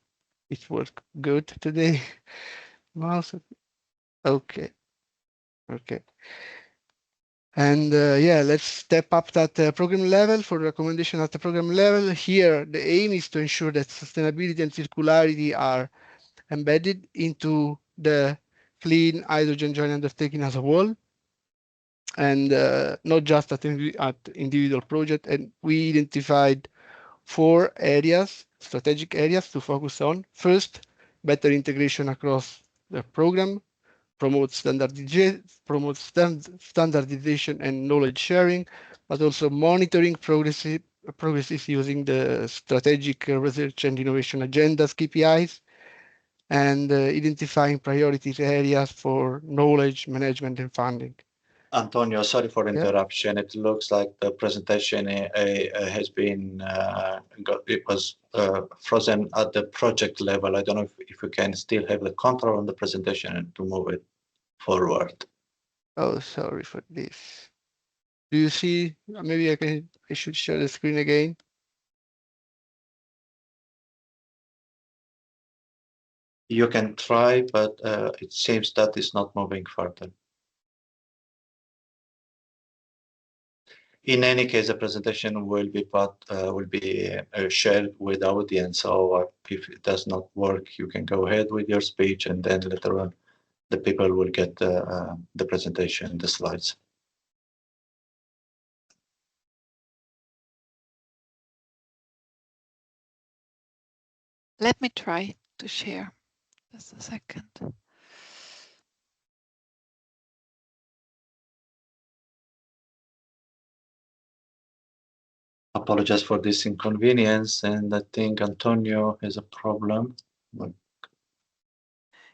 it worked good today. Mouse. Okay. Okay. And yeah, let's step up that program level for recommendation at the program level. Here, the aim is to ensure that sustainability and circularity are embedded into the clean hydrogen joint undertaking as a whole, and not just at individual project. And we identified 4 areas, strategic areas to focus on. First, better integration across the program, promote standardization and knowledge sharing, but also monitoring progresses using the strategic research and innovation agendas, KPIs, and identifying priority areas for knowledge management and funding. Antonio, sorry for interruption. Yeah. It looks like the presentation has been it was frozen at the project level. I don't know if you can still have the control on the presentation and to move it forward. Oh, sorry for this. Do you see? Maybe I should share the screen again. You can try, but it seems that it's not moving further. In any case, the presentation will be shared with the audience. So if it does not work, you can go ahead with your speech, and then later on, the people will get the presentation, the slides. Let me try to share. Just a second. Apologize for this inconvenience, and I think Antonio has a problem.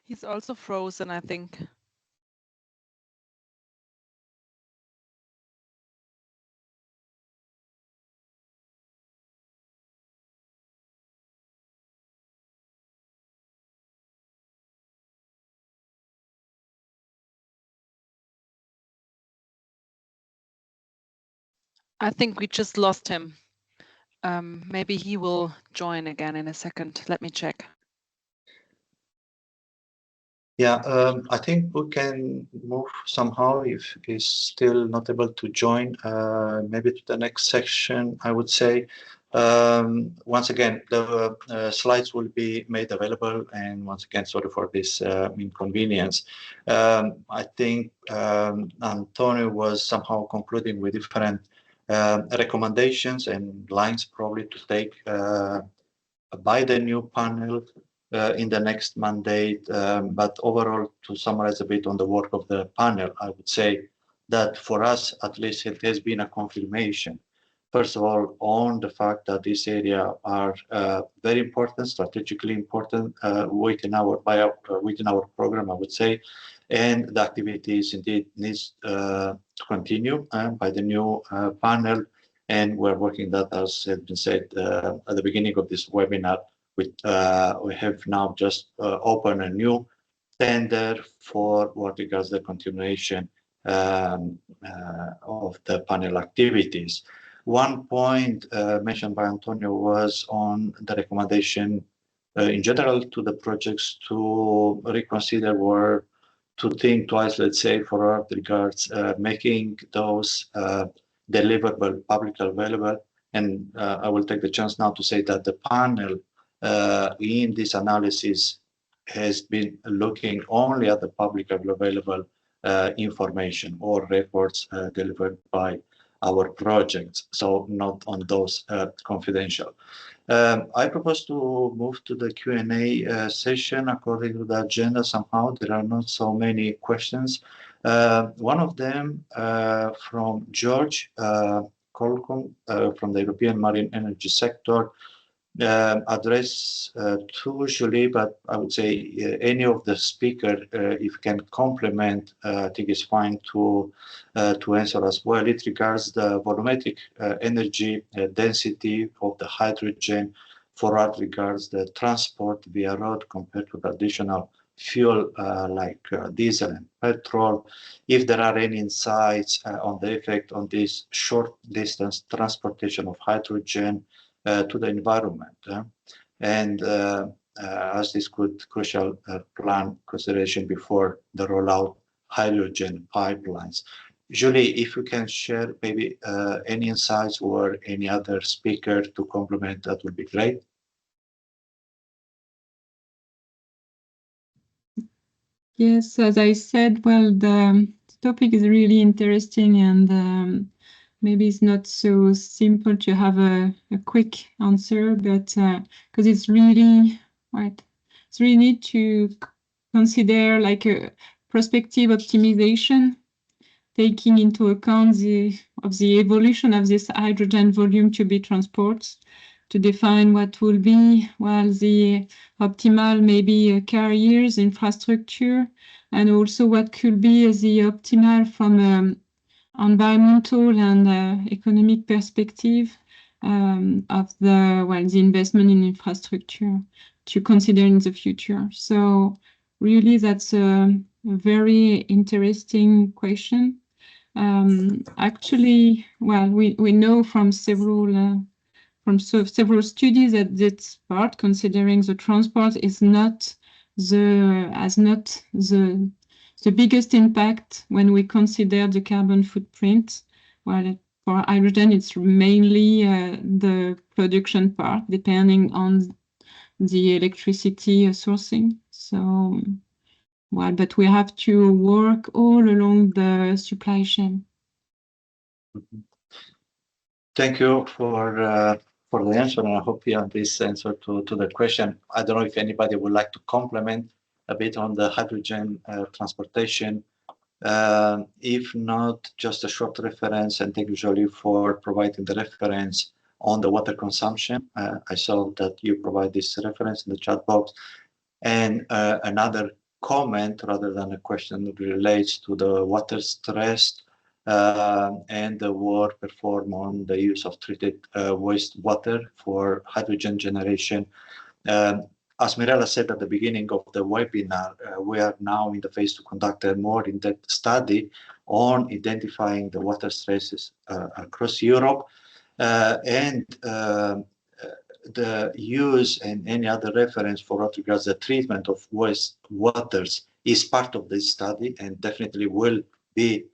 He's also frozen, I think. I think we just lost him. Maybe he will join again in a second. Let me check. Yeah, I think we can move somehow if he's still not able to join, maybe to the next section, I would say. Once again, the slides will be made available, and once again, sorry for this inconvenience. I think Antonio was somehow concluding with different recommendations and lines probably to take by the new panel in the next mandate. But overall, to summarize a bit on the work of the panel, I would say that for us, at least, it has been a confirmation. First of all, on the fact that this area are very important, strategically important within our program, I would say, and the activities indeed needs to continue by the new panel, and we're working that, as has been said at the beginning of this webinar. We have now just opened a new tender for what regards the continuation of the panel activities. One point mentioned by Antonio was on the recommendation in general to the projects to reconsider or to think twice, let's say, for what regards making those deliverable publicly available. And I will take the chance now to say that the panel in this analysis has been looking only at the publicly available information or reports delivered by our projects, so not on those confidential. I propose to move to the Q&A session according to the agenda. Somehow there are not so many questions. One of them from George Colcom from the European Marine Energy Sector, address to Julie, but I would say any of the speaker, if can complement, I think it's fine to answer as well. It regards the volumetric energy density of the hydrogen for what regards the transport via road compared to traditional fuel like diesel and petrol. If there are any insights on the effect on this short distance transportation of hydrogen to the environment, and as this could crucial plan consideration before the rollout hydrogen pipelines. Julie, if you can share maybe any insights or any other speaker to complement, that would be great. Yes, as I said, well, the topic is really interesting, and maybe it's not so simple to have a quick answer, but because it's really right, it's really need to consider like a prospective optimization, taking into account the evolution of this hydrogen volume to be transported, to define what will be, well, the optimal maybe carriers infrastructure, and also what could be the optimal from environmental and economic perspective of the investment in infrastructure to consider in the future. So really that's a very interesting question. Actually, well, we know from several studies that this part, considering the transport, is not the biggest impact when we consider the carbon footprint. Well, for hydrogen, it's mainly the production part, depending on the electricity sourcing. So, well, but we have to work all along the supply chain. Thank you for the answer, and I hope you have this answer to the question. I don't know if anybody would like to complement a bit on the hydrogen transportation. If not, just a short reference, and thank you, Jolie, for providing the reference on the water consumption. I saw that you provide this reference in the chat box. And another comment rather than a question relates to the water stress and the work performed on the use of treated wastewater for hydrogen generation. As Mirela said at the beginning of the webinar, we are now in the phase to conduct a more in-depth study on identifying the water stresses across Europe, and the use and any other reference for what regards the treatment of wastewaters is part of this study and definitely will be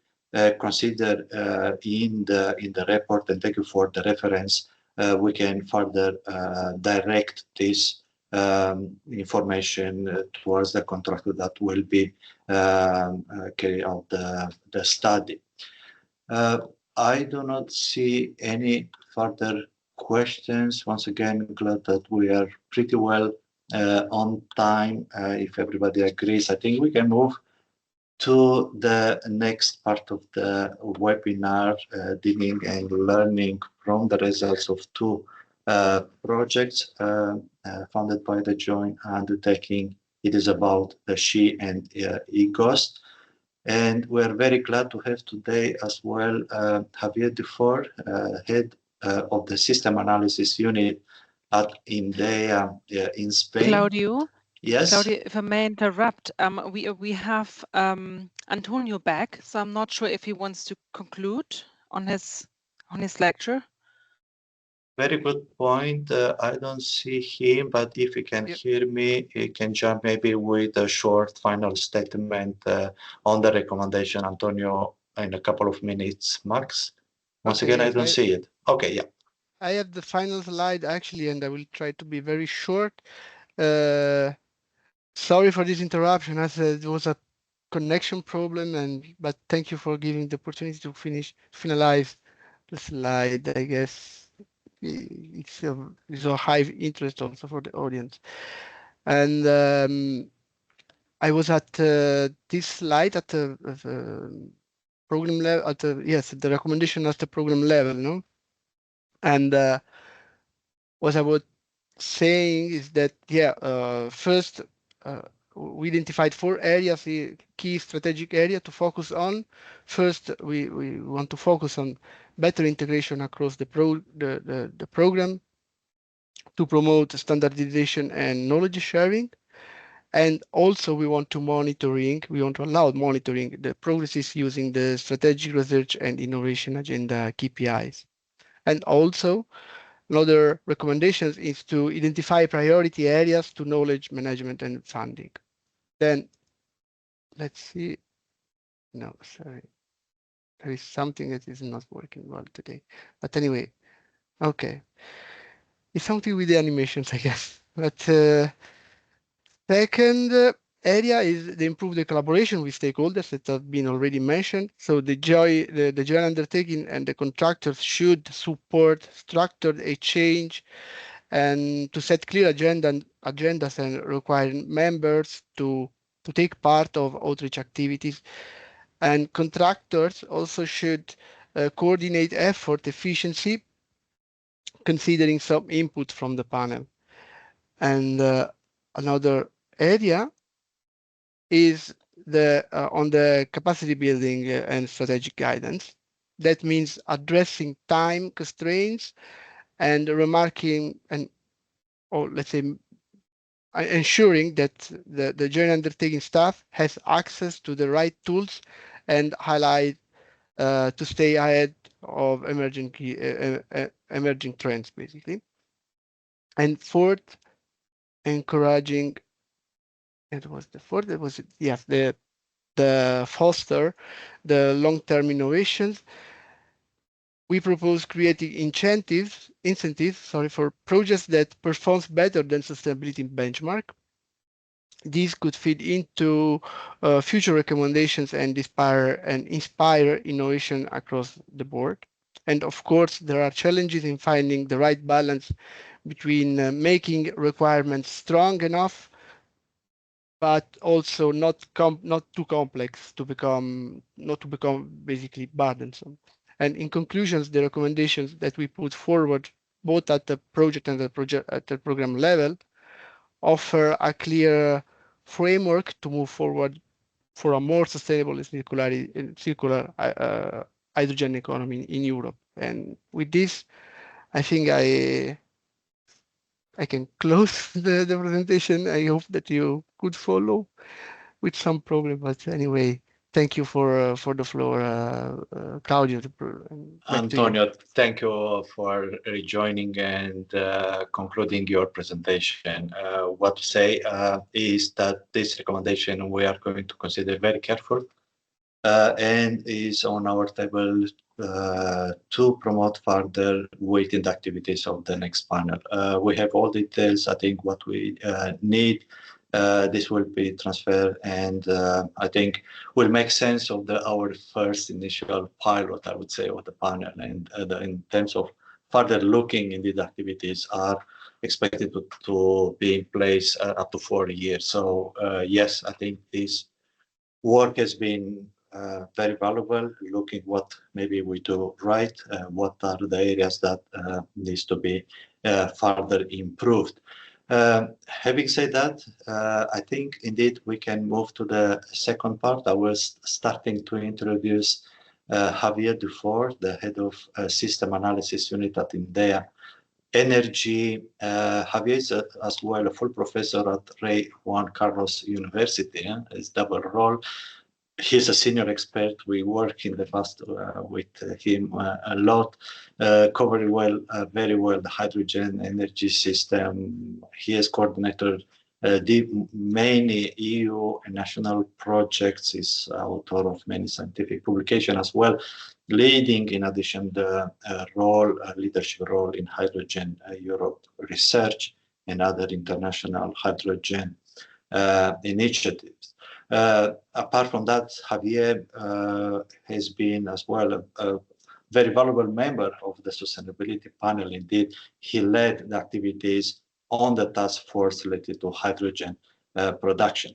considered in the report. And thank you for the reference. We can further direct this information towards the contractor that will be carry out the study. I do not see any further questions. Once again, glad that we are pretty well on time. If everybody agrees, I think we can move to the next part of the webinar, digging and learning from the results of two projects funded by the joint undertaking. It is about the SHE and eGhost. And we're very glad to have today as well Javier Dufour, head of the system analysis unit at INDEA in Spain. Claudio? Yes. Claudia, if I may interrupt, we have Antonio back, so I'm not sure if he wants to conclude on his lecture. Very good point. I don't see him, but if he can hear me, he can jump maybe with a short final statement on the recommendation, Antonio, in a couple of minutes max. Once again, I don't see it. Okay, yeah. I have the final slide actually, and I will try to be very short. Sorry for this interruption, as it was a connection problem, but thank you for giving the opportunity to finalize the slide. I guess it's of high interest also for the audience. And I was at this slide at the program level, at the recommendation at the program level, no? And what I was saying is that, first, we identified 4 areas, key strategic area to focus on. First, we want to focus on better integration across the program to promote standardization and knowledge sharing. And also we want to allow monitoring the progresses using the strategic research and innovation agenda KPIs. And also another recommendations is to identify priority areas to knowledge management and funding. Then let's see. No, sorry. There is something that is not working well today. But anyway, okay. It's something with the animations, I guess. But second area is to improve the collaboration with stakeholders that have been already mentioned. So the joint undertaking and the contractors should support structured exchange and to set clear agendas and require members to take part of outreach activities. And contractors also should coordinate effort efficiency, considering some input from the panel. And another area is on the capacity building and strategic guidance. That means addressing time constraints and ensuring that the joint undertaking staff has access to the right tools and highlight to stay ahead of emerging trends, basically. And fourth, encouraging. It was the fourth. It was the foster the long-term innovations. We propose creating incentives for projects that performs better than sustainability benchmark. These could feed into future recommendations and inspire innovation across the board. And of course, there are challenges in finding the right balance between making requirements strong enough, but also not too complex to become basically burdensome. And in conclusions, the recommendations that we put forward, both at the project and at the program level, offer a clear framework to move forward for a more sustainable and circular hydrogen economy in Europe. And with this, I think I can close the presentation. I hope that you could follow with some problem, but anyway, thank you for the floor, Claudio. Antonio, thank you for rejoining and concluding your presentation. What to say is that this recommendation we are going to consider very careful and is on our table to promote further weighted activities of the next panel. We have all details. I think what we need. This will be transferred, and I think will make sense of our first initial pilot, I would say, of the panel. And in terms of further looking in these activities are expected to be in place up to 4 years. So yes, I think this work has been very valuable, looking what maybe we do right, what are the areas that needs to be further improved. Having said that, I think indeed we can move to the second part. I was starting to introduce Javier Dufour, the head of system analysis unit at INDEA Energy. Javier is as well a full professor at Rey Juan Carlos University. It's double role. He's a senior expert. We work in the past with him a lot, covering very well the hydrogen energy system. He has coordinated many EU and national projects, is author of many scientific publications as well, leading in addition the leadership role in hydrogen Europe research and other international hydrogen initiatives. Apart from that, Javier has been as well a very valuable member of the sustainability panel. Indeed, he led the activities on the task force related to hydrogen production.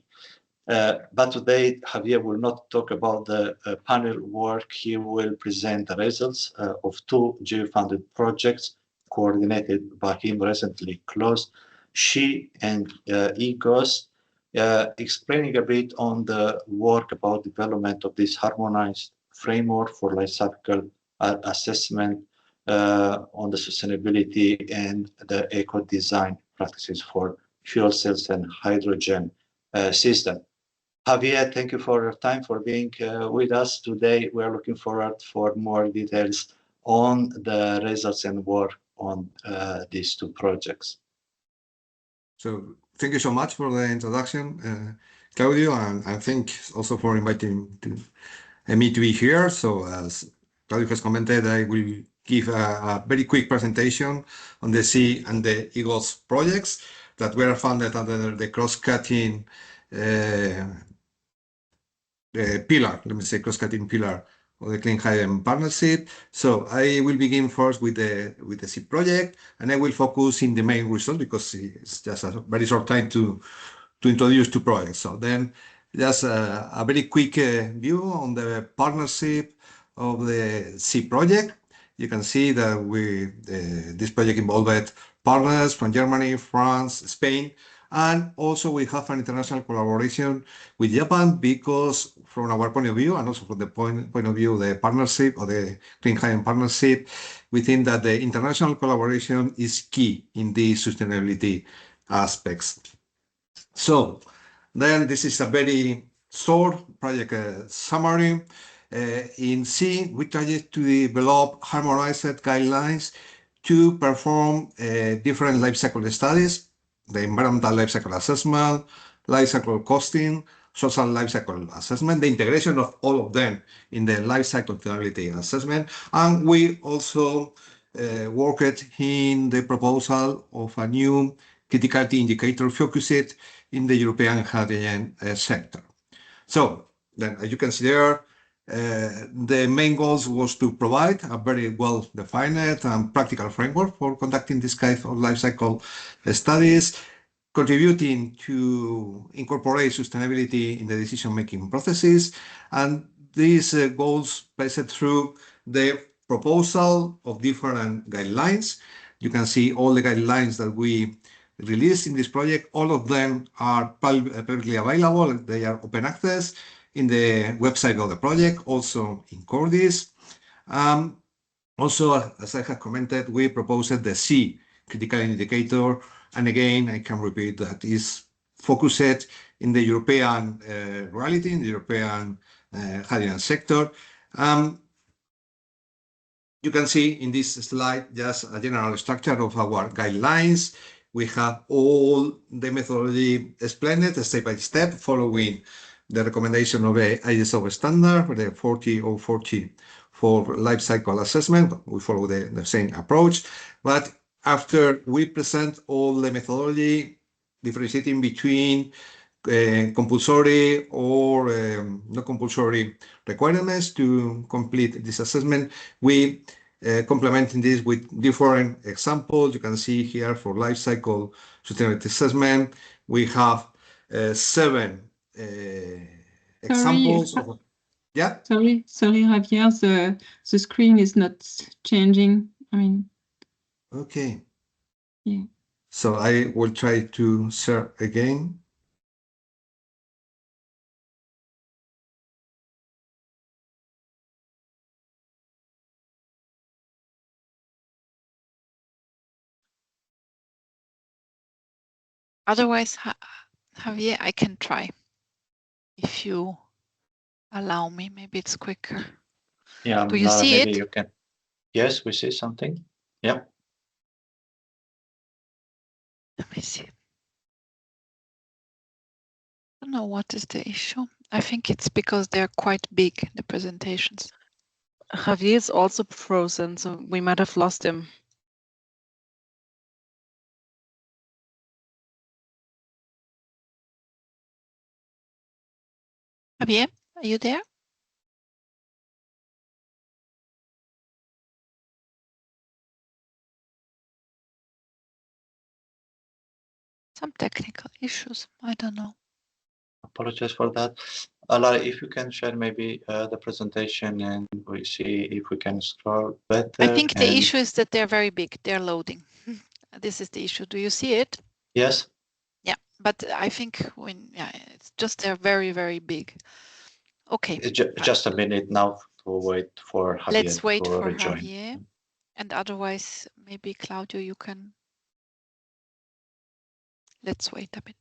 But today, Javier will not talk about the panel work. He will present the results of two GE-funded projects coordinated by him, recently closed, SHE and EGOS, explaining a bit on the work about development of this harmonized framework for life cycle assessment on the sustainability and the eco-design practices for fuel cells and hydrogen system. Javier, thank you for your time, for being with us today. We are looking forward for more details on the results and work on these two projects. So thank you so much for the introduction, Claudio, and I think also for inviting me to be here. So as Claudio has commented, I will give a very quick presentation on the SHE and the EGOS projects that were funded under the cross-cutting pillar, let me say cross-cutting pillar of the Clean Hydrogen Partnership. So I will begin first with the SHE project, and I will focus in the main result because it's just a very short time to introduce two projects. So then just a very quick view on the partnership of the SHE project. You can see that this project involved partners from Germany, France, Spain, and also we have an international collaboration with Japan because from our point of view and also from the point of view of the partnership or the Clean Hydrogen Partnership, we think that the international collaboration is key in these sustainability aspects. So then this is a very short project summary. In SHE, we tried to develop harmonized guidelines to perform different life cycle studies, the environmental life cycle assessment, life cycle costing, social life cycle assessment, the integration of all of them in the life cycle sustainability assessment. And we also worked in the proposal of a new criticality indicator focused in the European hydrogen sector. So then, as you can see there, the main goals was to provide a very well-defined and practical framework for conducting this kind of life cycle studies, contributing to incorporate sustainability in the decision-making processes, and these goals placed through the proposal of different guidelines. You can see all the guidelines that we released in this project. All of them are publicly available. They are open access in the website of the project, also in Cordis. Also, as I have commented, we proposed the SHE critical indicator. And again, I can repeat that is focused in the European reality, in the European hydrogen sector. You can see in this slide just a general structure of our guidelines. We have all the methodology explained step by step, following the recommendation of the ISO standard, the 40040 for life cycle assessment. We follow the same approach. But after we present all the methodology, differentiating between compulsory or not compulsory requirements to complete this assessment, we complementing this with different examples. You can see here for life cycle sustainability assessment, we have 7 examples of, yeah. Sorry, Javier, the screen is not changing. I mean, Okay. Yeah. So I will try to share again. Otherwise, Javier, I can try. If you allow me, maybe it's quicker. Yeah, Do you see maybe it? you can. Yes, we see something. Yeah. Let me see. I don't know what is the issue. I think it's because they're quite big, the presentations. Javier is also frozen, so we might have lost him. Javier, are you there? Some technical issues. I don't know. Apologize for that. Lara, if you can share maybe the presentation and we see if we can scroll better. I think the issue is that they're very big. They're loading. This is the issue. Do you see it? Yes. Yeah, but I think it's just they're very, very big. Okay. Just a minute now to wait for Javier. Let's wait to for rejoin. Javier. And otherwise, maybe Claudio, you can. Let's wait a bit.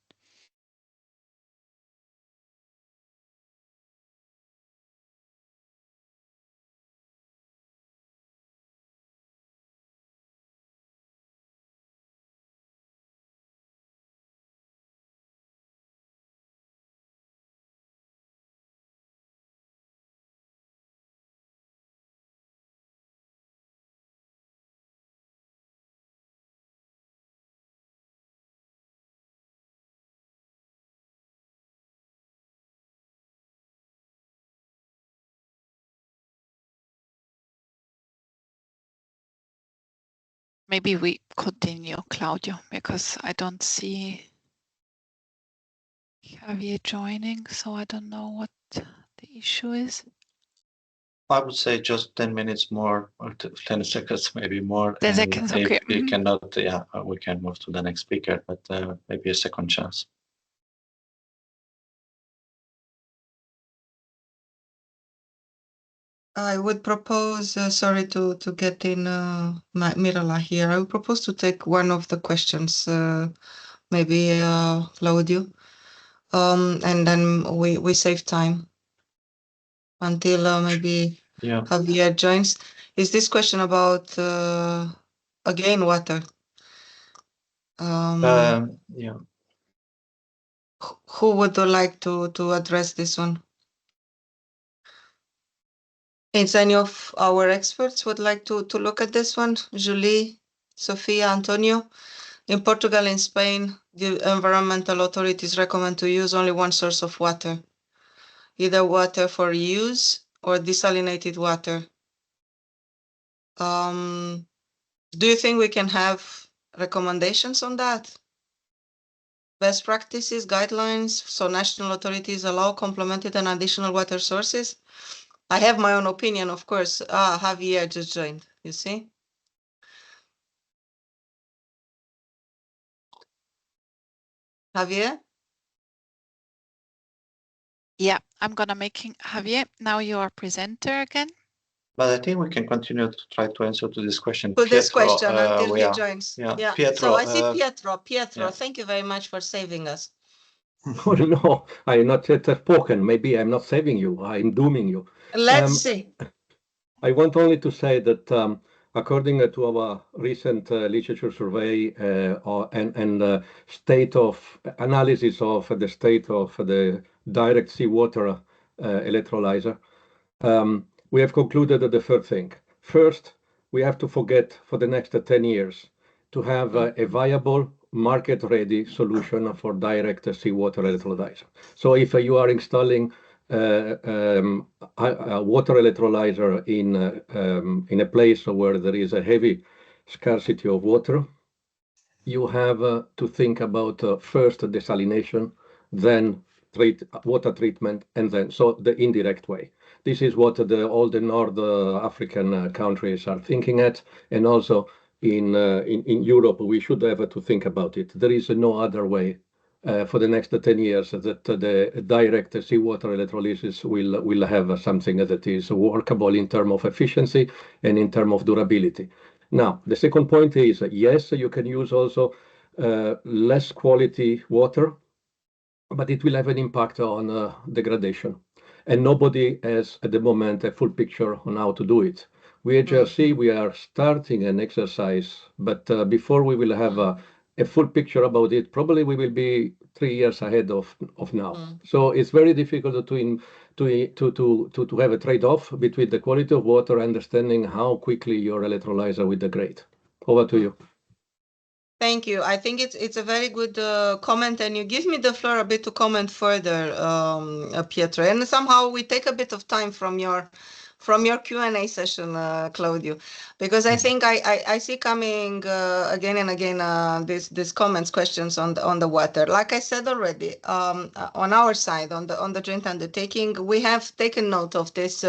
Maybe we continue, Claudio, because I don't see Javier joining, so I don't know what the issue is. I would say just 10 minutes more, or 10 seconds, maybe more. 10 seconds, okay. If we cannot, yeah, we can move to the next speaker, but maybe a second chance. I would propose, sorry to get in Mirela here. I would propose to take one of the questions, maybe Claudio, and then we save time until maybe Javier joins. Is this question about, again, water? Yeah. Who would like to address this one? Is any of our experts would like to look at this one? Julie, Sofía, Antonio? In Portugal and Spain, the environmental authorities recommend to use only one source of water, either water for use or desalinated water. Do you think we can have recommendations on that? Best practices, guidelines, so national authorities allow complemented and additional water sources? I have my own opinion, of course. Javier just joined, you see? Javier? Yeah, I'm gonna make Javier. Now you are presenter again. But I think we can continue to try to answer to this question. To this question until he joins. Yeah. Pietro, so I see Pietro. Pietro, thank you very much for saving us. Oh, no, I'm not yet spoken. Maybe I'm not saving you. I'm dooming you. Let's see. I want only to say that according to our recent literature survey and state of analysis of the state of the direct seawater electrolyzer, we have concluded that the third thing. First, we have to forget for the next 10 years to have a viable market-ready solution for direct seawater electrolyzer. So if you are installing a water electrolyzer in a place where there is a heavy scarcity of water, you have to think about first desalination, then water treatment, and then so the indirect way. This is what all the North African countries are thinking at, and also in Europe we should have to think about it. There is no other way for the next 10 years that the direct seawater electrolysis will have something that is workable in terms of efficiency and in terms of durability. Now, the second point is, yes, you can use also less quality water, but it will have an impact on degradation. And nobody has at the moment a full picture on how to do it. We at HRC, we are starting an exercise, but before we will have a full picture about it, probably we will be 3 years ahead of now. So it's very difficult to have a trade-off between the quality of water, understanding how quickly your electrolyzer will degrade. Over to you. Thank you. I think it's a very good comment, and you give me the floor a bit to comment further, Pietro. And somehow we take a bit of time from your Q&A session, Claudio, because I think I see coming again and again these comments, questions on the water. Like I said already, on our side, on the joint undertaking, we have taken note of this.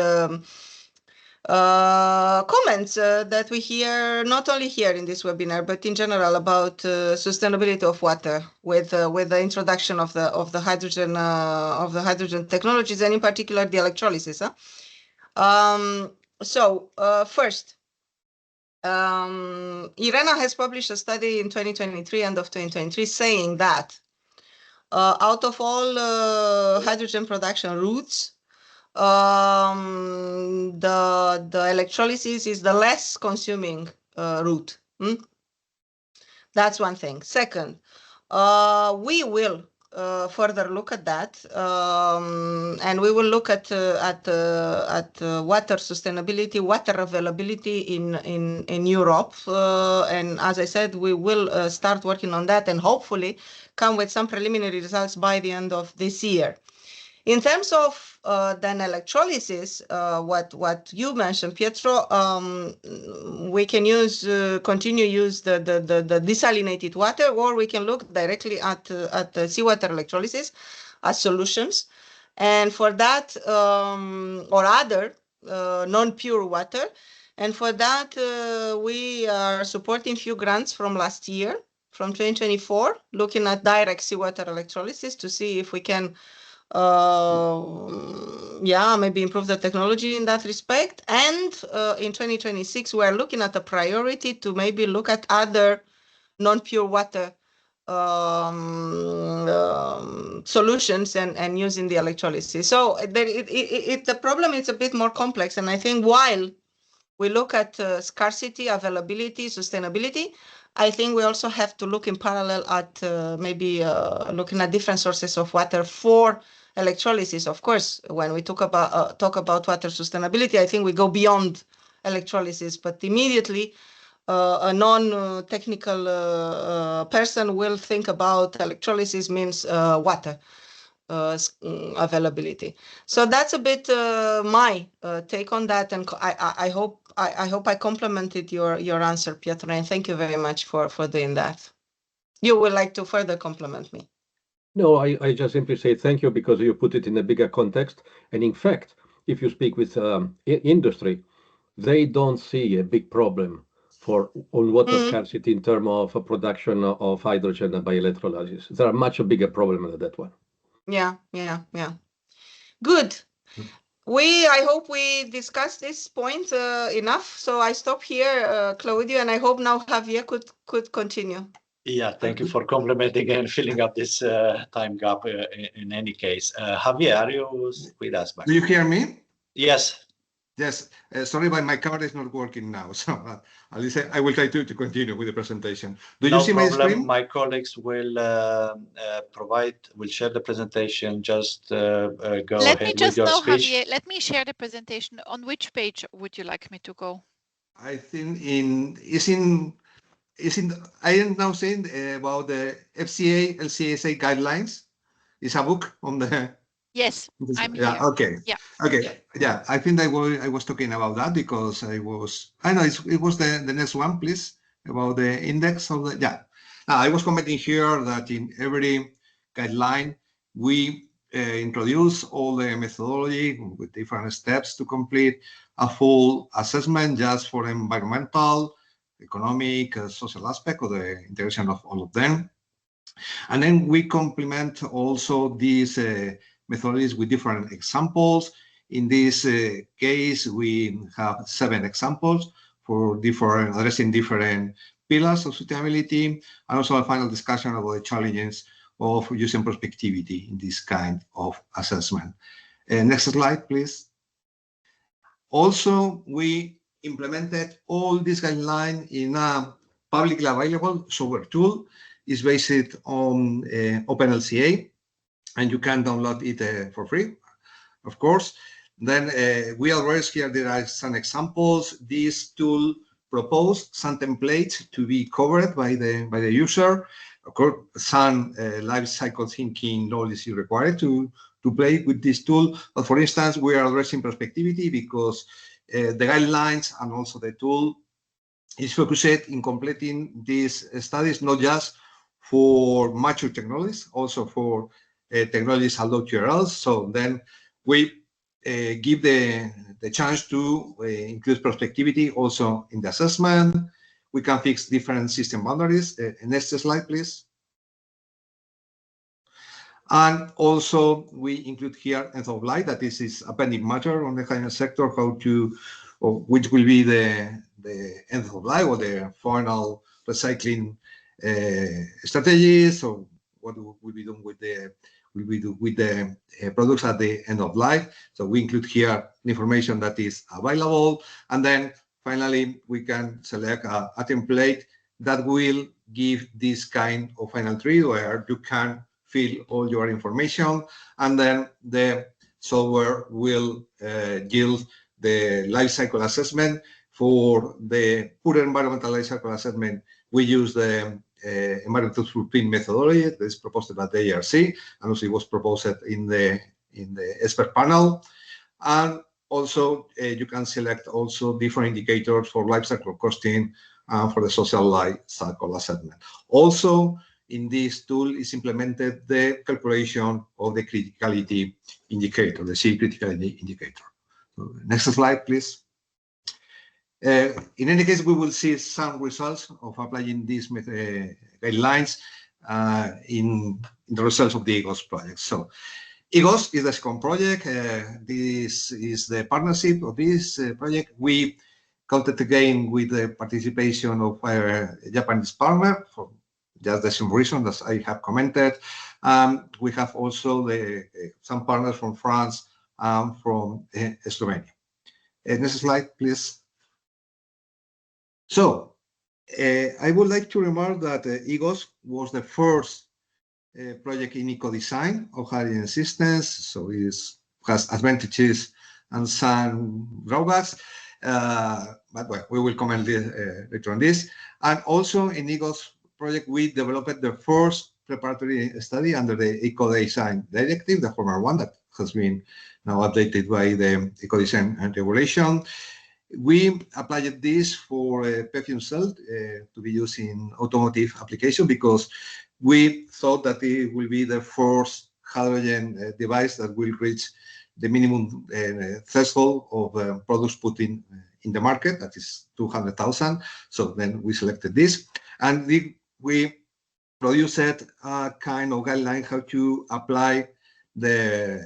Comments that we hear not only here in this webinar but in general about sustainability of water with the introduction of the hydrogen technologies, and in particular the electrolysis. First, IRENA has published a study in 2023, end of 2023, saying that out of all hydrogen production routes, the electrolysis is the less consuming route. That's one thing. Second, we will further look at that, and we will look at water sustainability, water availability in Europe, and as I said, we will start working on that and hopefully come with some preliminary results by the end of this year. In terms of then electrolysis, what you mentioned, Pietro, we can continue use the desalinated water, or we can look directly at the seawater electrolysis as solutions, and for that or other non-pure water, and for that we are supporting few grants from last year, from 2024, looking at direct seawater electrolysis to see if we can maybe improve the technology in that respect. And in 2026, we are looking at a priority to maybe look at other non-pure water solutions and using the electrolysis. So the problem is a bit more complex. And I think while we look at scarcity, availability, sustainability, I think we also have to look in parallel at maybe looking at different sources of water for electrolysis. Of course, when we talk about water sustainability, I think we go beyond electrolysis, but immediately a non-technical person will think about electrolysis means water availability. So that's a bit my take on that, and I hope I complemented your answer, Pietro, and thank you very much for doing that. You would like to further compliment me? No, I just simply say thank you because you put it in a bigger context. And in fact, if you speak with industry, they don't see a big problem on water scarcity in terms of production of hydrogen by electrolysis. There are much bigger problem than that one. Yeah. Good. I hope we discussed this point enough. So I stop here, Claudio, and I hope now Javier could continue. Yeah, thank you for complimenting and filling up this time gap in any case. Javier, are you with us back? Do you hear me? Yes. Yes. Sorry, but my camera is not working now. So at least I will try to continue with the presentation. Do you see my screen? My colleagues will share the presentation. Just go ahead with your speech. Javier, let me share the presentation. On which page would you like me to go? I think I am now saying about the FCA LCSA guidelines. It's a book on the. Yes, I'm here. Yeah. Okay. Yeah. Okay. Yeah. I think I was talking about that because I know it was the next one, please, about the index of the. Yeah. I was commenting here that in every guideline we introduce all the methodology with different steps to complete a full assessment just for environmental, economic, social aspect of the integration of all of them. And then we complement also these methodologies with different examples. In this case, we have 7 examples for addressing different pillars of sustainability, and also a final discussion about the challenges of using prospectivity in this kind of assessment. Next slide, please. Also, we implemented all these guidelines in a publicly available software tool. It's based on OpenLCA, and you can download it for free, of course. Then we address here, there are some examples. This tool proposed some templates to be covered by the user. Of course, some life cycle thinking knowledge is required to play with this tool. But for instance, we are addressing prospectivity because the guidelines and also the tool is focused in completing these studies, not just for mature technologies, also for technologies allowed URLs. So then we give the chance to include prospectivity also in the assessment. We can fix different system boundaries. Next slide, please. And also we include here end of life, that this is a pending matter on the hydrogen sector, which will be the end of life or the final recycling strategies, or what will be done with the products at the end of life. So we include here information that is available, and then finally we can select a template that will give this kind of final tree where you can fill all your information, and then the software will yield the life cycle assessment. For the pure environmental life cycle assessment, we use the environmental footprint methodology that is proposed by the ARC, and also it was proposed in the expert panel. And also you can select also different indicators for life cycle costing and for the social life cycle assessment. Also in this tool is implemented the calculation of the criticality indicator, the C criticality indicator. So, next slide, please. In any case, we will see some results of applying these guidelines in the results of the EGOS project. So EGOS is the second project. This is the partnership of this project. We counted again with the participation of a Japanese partner for just the same reason that I have commented. We have also some partners from France and from Slovenia. Next slide, please. So I would like to remark that EGOS was the first project in eco-design of hydrogen systems, so it has advantages and some drawbacks, but well, we will comment later on this. And also in EGOS project, we developed the first preparatory study under the Eco-Design Directive, the former one that has been now updated by the Eco-Design Regulation. We applied this for perfume cell to be used in automotive application because we thought that it will be the first hydrogen device that will reach the minimum threshold of products put in the market, that is 200,000. So then we selected this, and we produced a kind of guideline how to apply the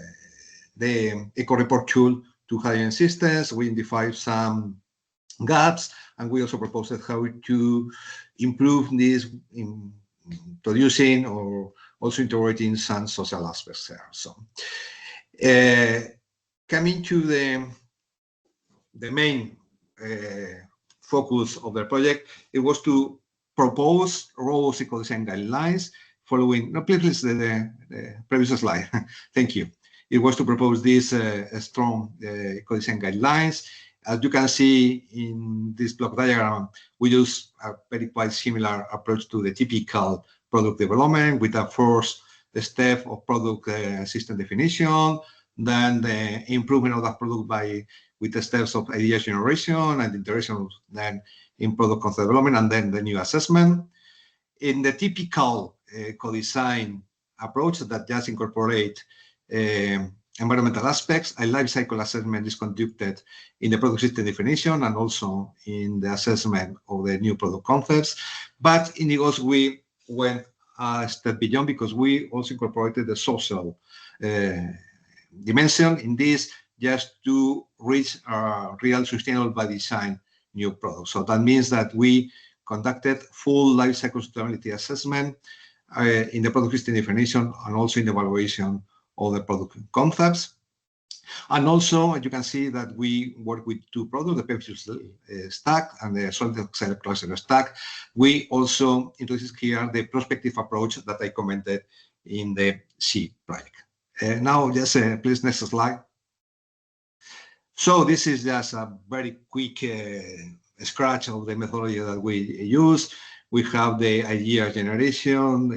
eco report tool to hydrogen systems. We identified some gaps, and we also proposed how to improve this in producing or also integrating some social aspects there. So coming to the main focus of the project, it was to propose robust eco-design guidelines following, no, please the previous slide. Thank you. It was to propose these strong eco-design guidelines. As you can see in this block diagram, we use a very quite similar approach to the typical product development, with a first step of product system definition, then the improvement of that product with the steps of idea generation and integration then in product concept development, and then the new assessment. In the typical co-design approach that just incorporate environmental aspects. A life cycle assessment is conducted in the product system definition and also in the assessment of the new product concepts. But in IGOS, we went a step beyond because we also incorporated the social dimension in this, just to reach a real sustainable by design new product. So that means that we conducted full life cycle sustainability assessment in the product system definition and also in the evaluation of the product concepts. And also, as you can see, that we work with two products, the PEM stack and the solid oxide cluster stack. We also introduced here the prospective approach that I commented in the C project. Now, just please, next slide. So this is just a very quick scratch of the methodology that we use. We have the idea generation,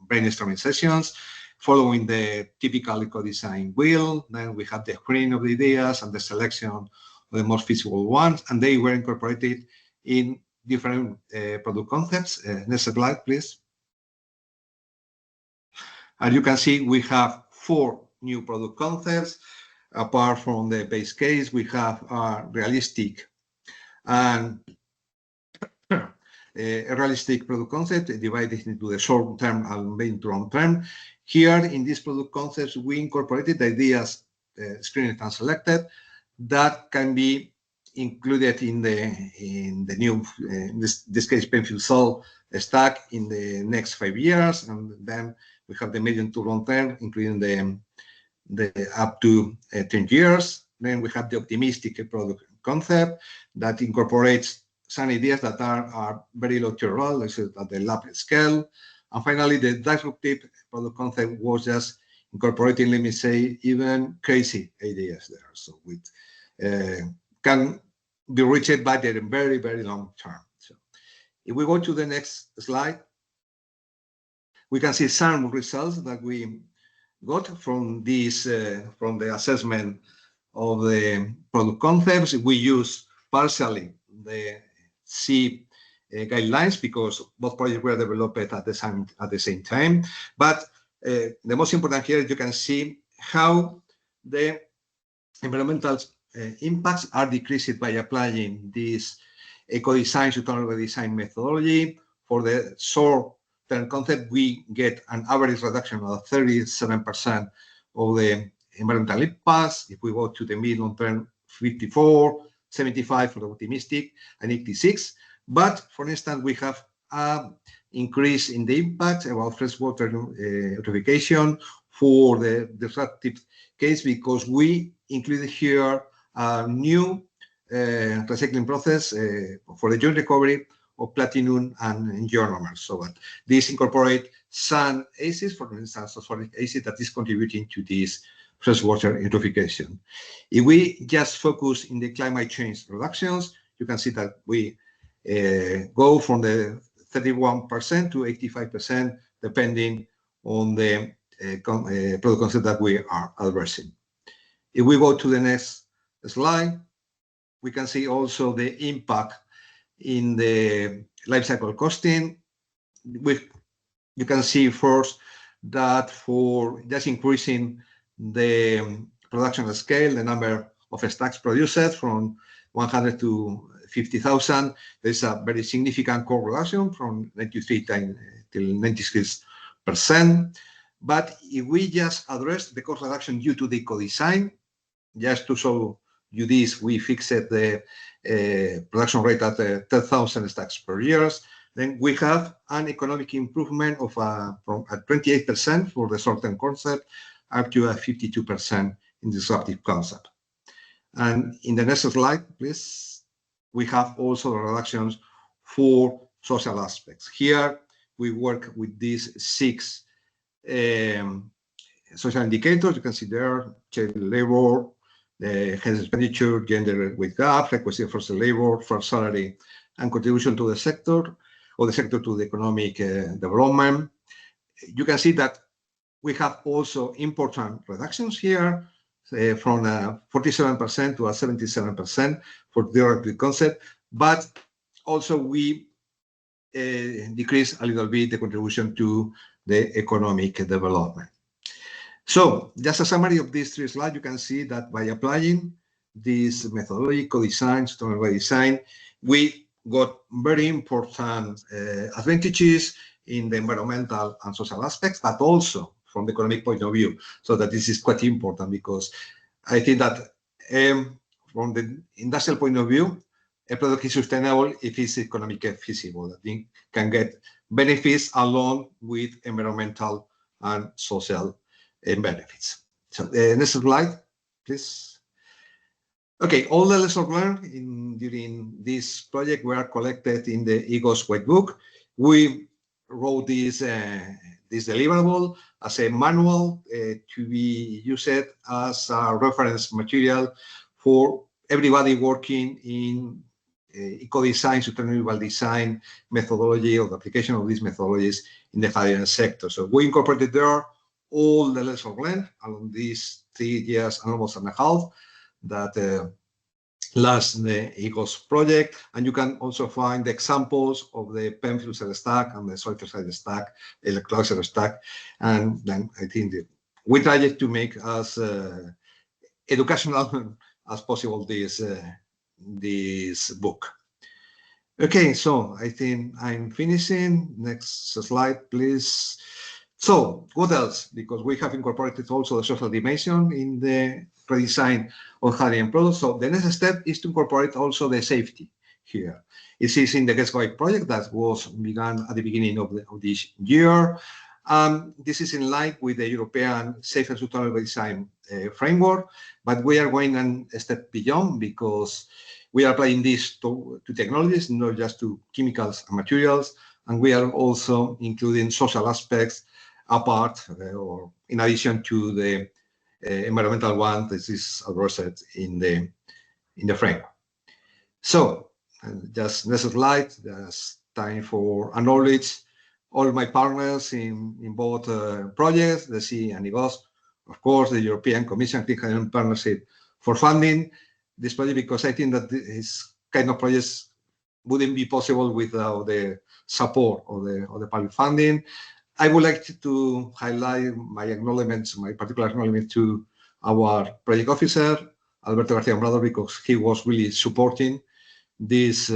brainstorming sessions, following the typical eco-design wheel. Then we have the screening of the ideas and the selection of the most feasible ones, and they were incorporated in different product concepts. Next slide, please. As you can see, we have 4 new product concepts. Apart from the base case, we have a realistic and a realistic product concept divided into the short-term and mid-to-long-term. Here, in these product concepts, we incorporated ideas screened and selected that can be included in the new, in this case, PEM cell stack in the next 5 years, and then we have the medium to long term, including the up to 10 years. Then we have the optimistic product concept that incorporates some ideas that are very low TRL, like at the lab scale. And finally, the disruptive product concept was just incorporating, let me say, even crazy ideas there. So it can be reached by the very, very long term. So if we go to the next slide, we can see some results that we got from this, from the assessment of the product concepts. We use partially the C guidelines because both projects were developed at the same time. But the most important here, you can see how the environmental impacts are decreased by applying this eco-design, sustainable design methodology. For the short-term concept, we get an average reduction of 37% of the environmental impacts. If we go to the mid-long term, 54, 75 for the optimistic, and 86. But for instance, we have an increase in the impact about freshwater eutrophication for the disruptive case because we included here a new recycling process for the joint recovery of platinum and ionomers. So that this incorporate some acids, for instance, phosphoric acid that is contributing to this freshwater eutrophication. If we just focus in the climate change reductions, you can see that we go from the 31% to 85%, depending on the product concept that we are addressing. If we go to the next slide, we can see also the impact in the life cycle costing. You can see first that for just increasing the production scale, the number of stacks produced from 100 to 50,000, there's a very significant cost reduction from 93 till 96%. But if we just address the cost reduction due to the eco-design, just to show you this, we fixed the production rate at 10,000 stacks per year. Then we have an economic improvement of from 28% for the short-term concept up to 52% in the disruptive concept. And in the next slide, please, we have also the reductions for social aspects. Here, we work with these 6 social indicators. You can see there, child labor, the health expenditure, gender wage gap, frequency of forced labor, first salary, and contribution to the sector, or the sector to the economic development. You can see that we have also important reductions here from 47% to 77% for the directive concept, but also we decrease a little bit the contribution to the economic development. So just a summary of these 3 slides, you can see that by applying this methodology, co-design, sustainable design, we got very important advantages in the environmental and social aspects, but also from the economic point of view. So that this is quite important, because I think that from the industrial point of view, a product is sustainable if it's economically feasible. That it can get benefits along with environmental and social benefits. So next slide, please. Okay, all the lessons learned during this project were collected in the EGOS White Book. We wrote this deliverable as a manual to be used as a reference material for everybody working in eco-design, sustainable design methodology, or the application of these methodologies in the hydrogen sector. So we incorporated there all the lessons learned along these 3 years and almost and a half that last the EGOS project, and you can also find the examples of the PEM fuel cell stack and the soil cell stack, electrolyzer stack, and then I think that we tried to make as educational as possible this book. Okay, so I think I'm finishing. Next slide, please. So what else? Because we have incorporated also the social dimension in the redesign of hydrogen products. So the next step is to incorporate also the safety here. It is in the Gateway project that was begun at the beginning of this year. This is in line with the European Safe and Sustainable Design framework, but we are going a step beyond, because we are applying this to technologies, not just to chemicals and materials, and we are also including social aspects apart or in addition to the environmental one that is addressed in the framework. So just next slide, just time for acknowledge all my partners in both projects, the C and EGOS, of course, the European Commission Clean Hydrogen Partnership for funding this project, because I think that this kind of projects wouldn't be possible without the support of the public funding. I would like to highlight my acknowledgements, my particular acknowledgement to our project officer, Alberto García Ombrado, because he was really supporting these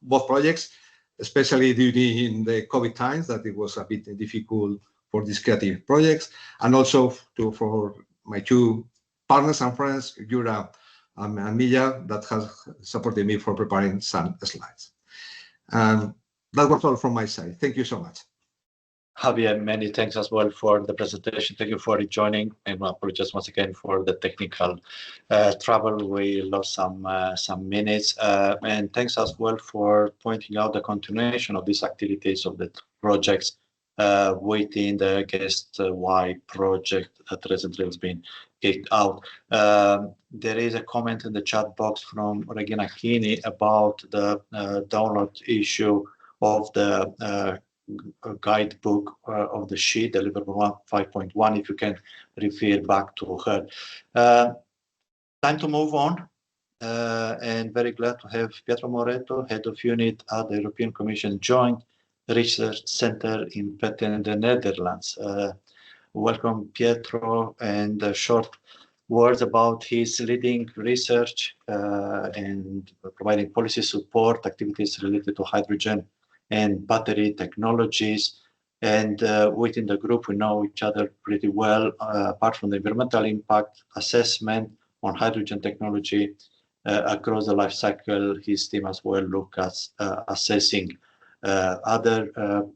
both projects, especially during the COVID times, that it was a bit difficult for these creative projects, and also for my 2 partners and friends, Yura and Milla, that has supported me for preparing some slides. And that was all from my side. Thank you so much. Javier, many thanks as well for the presentation. Thank you for joining, and apologies once again for the technical trouble. We lost some minutes, and thanks as well for pointing out the continuation of these activities of the projects within the Guest-Y project that recently has been kicked out. There is a comment in the chat box from Regina Kini about the download issue of the guidebook of the sheet, deliverable 5.1, if you can refer back to her. Time to move on, and very glad to have Pietro Moreto, Head of Unit at the European Commission Joint Research Center in Liten, the Netherlands. Welcome, Pietro, and short words about his leading research and providing policy support activities related to hydrogen and battery technologies. And within the group, we know each other pretty well, apart from the environmental impact assessment on hydrogen technology across the life cycle. His team as well look at assessing other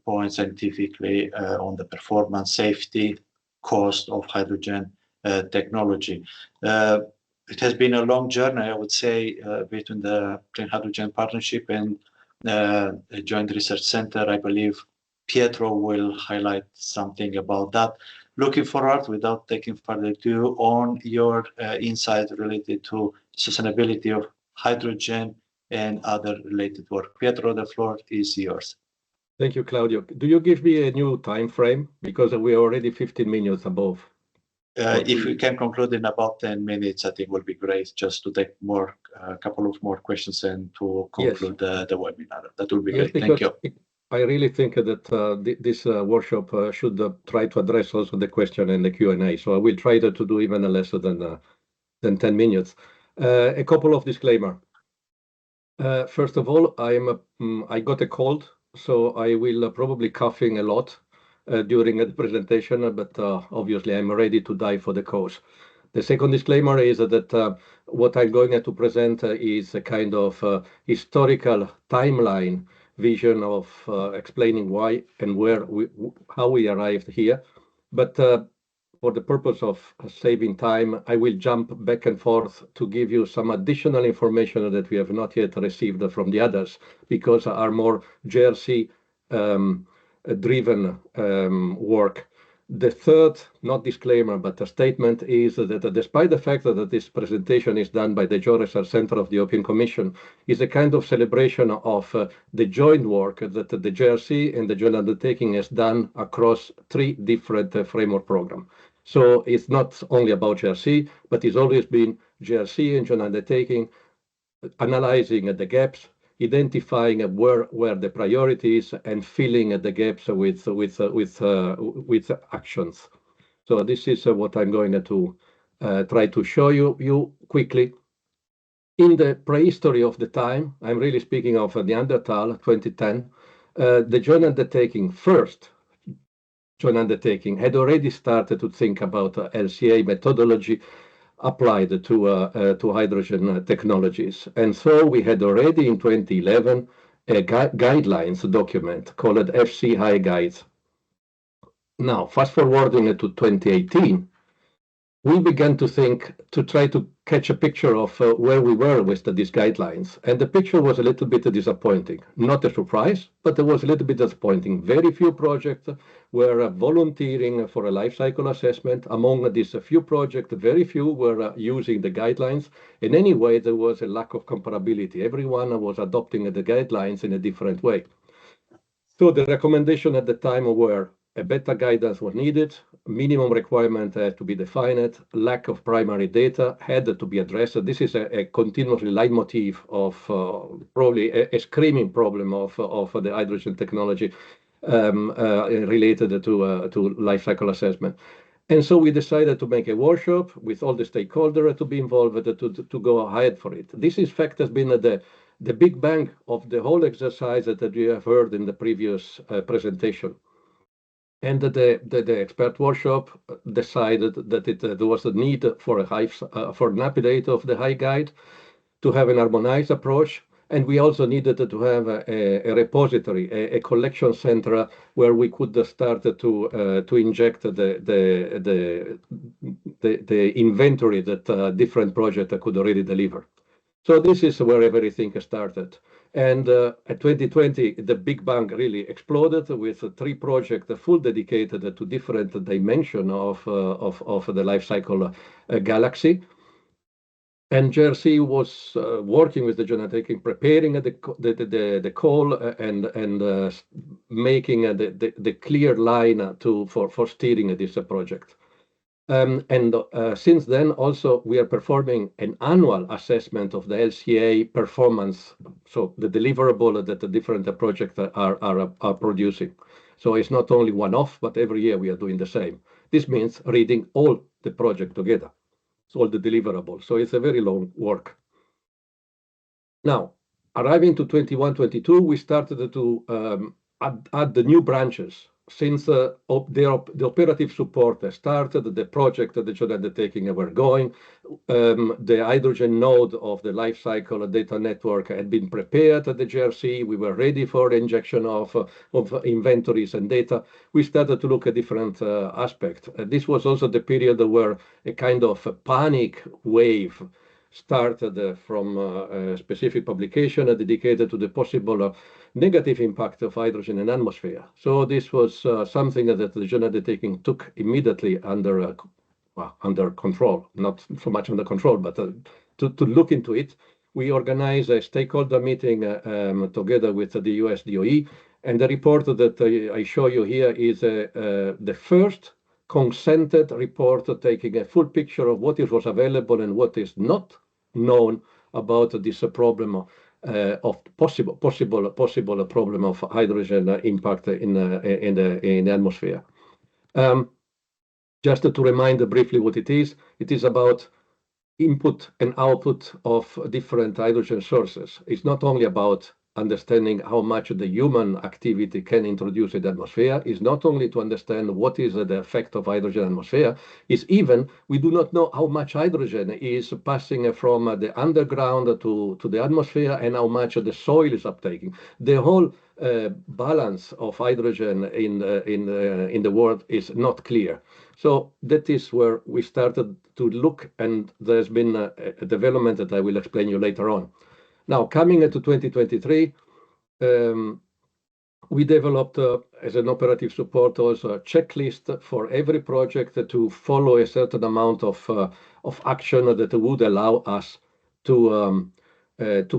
points scientifically on the performance, safety, cost of hydrogen technology. It has been a long journey, I would say, between the Clean Hydrogen Partnership and a Joint Research Center. I believe Pietro will highlight something about that. Looking forward, without taking further ado, on your insight related to sustainability of hydrogen and other related work. Pietro, the floor is yours. Thank you, Claudio. Do you give me a new time frame? Because we are already 15 minutes above. If we can conclude in about 10 minutes, I think will be great, just to take a couple of more questions and to conclude the webinar. That will be great. Thank you. I really think that this workshop should try to address also the question and the Q&A. So I will try to do even less than 10 minutes. A couple of disclaimer. First of all, I got a cold, so I will probably coughing a lot during the presentation, but obviously I'm ready to die for the cause. The second disclaimer is that what I'm going to present is a kind of historical timeline vision of explaining why and how we arrived here. But for the purpose of saving time, I will jump back and forth to give you some additional information that we have not yet received from the others, because are more GRC driven work. The third, not disclaimer, but a statement is that despite the fact that this presentation is done by the Joint Research Center of the European Commission, is a kind of celebration of the joint work that the GRC and the joint undertaking has done across 3 different framework programs. So it's not only about GRC, but it's always been GRC and joint undertaking, analyzing the gaps, identifying where the priorities, and filling the gaps with actions. So this is what I'm going to try to show you quickly. In the prehistory of the time, I'm really speaking of Neanderthal 2010, the joint undertaking, first joint undertaking, had already started to think about LCA methodology applied to hydrogen technologies. And so we had already in 2011 a guidelines document called FCI Guides. Now, fast forwarding to 2018, we began to think, to try to catch a picture of where we were with these guidelines. And the picture was a little bit disappointing. Not a surprise, but it was a little bit disappointing. Very few projects were volunteering for a life cycle assessment. Among these few projects, very few were using the guidelines. In any way, there was a lack of comparability. Everyone was adopting the guidelines in a different way. So the recommendation at the time were a better guidance was needed, minimum requirement had to be defined, lack of primary data had to be addressed. This is a continuously leitmotif of probably a screaming problem of the hydrogen technology related to life cycle assessment. And so we decided to make a workshop with all the stakeholders to be involved to go ahead for it. This, in fact, has been the big bang of the whole exercise that you have heard in the previous presentation. And the expert workshop decided that there was a need for an update of the high guide, to have an harmonized approach, and we also needed to have a repository, a collection center where we could start to inject the inventory that different projects could already deliver. So this is where everything started. And at 2020, the big bang really exploded with 3 projects full dedicated to different dimensions of the life cycle galaxy. And GRC was working with the joint undertaking, preparing the call and making the clear line for steering this project. Since then, also, we are performing an annual assessment of the LCA performance, so the deliverable that the different projects are producing. So it's not only one-off, but every year we are doing the same. This means reading all the project together, so all the deliverables. So it's a very long work. Now, arriving to 21-22, we started to add the new branches. Since the operative support started, the project that the joint undertaking were going, the hydrogen node of the life cycle data network had been prepared at the GRC. We were ready for the injection of inventories and data. We started to look at different aspects. This was also the period where a kind of a panic wave started from a specific publication dedicated to the possible negative impact of hydrogen in atmosphere. So this was something that the joint undertaking took immediately under control, not so much under control, but to look into it. We organized a stakeholder meeting together with the US DOE, and the report that I show you here is the first consented report taking a full picture of what was available and what is not known about this problem of possible problem of hydrogen impact in the atmosphere. Just to remind briefly what it is about input and output of different hydrogen sources. It's not only about understanding how much the human activity can introduce in the atmosphere, is not only to understand what is the effect of hydrogen atmosphere, is even we do not know how much hydrogen is passing from the underground to the atmosphere and how much the soil is uptaking. The whole balance of hydrogen in the world is not clear. So that is where we started to look, and there's been a development that I will explain you later on. Now, coming into 2023, we developed as an operative support also a checklist for every project to follow a certain amount of action that would allow us to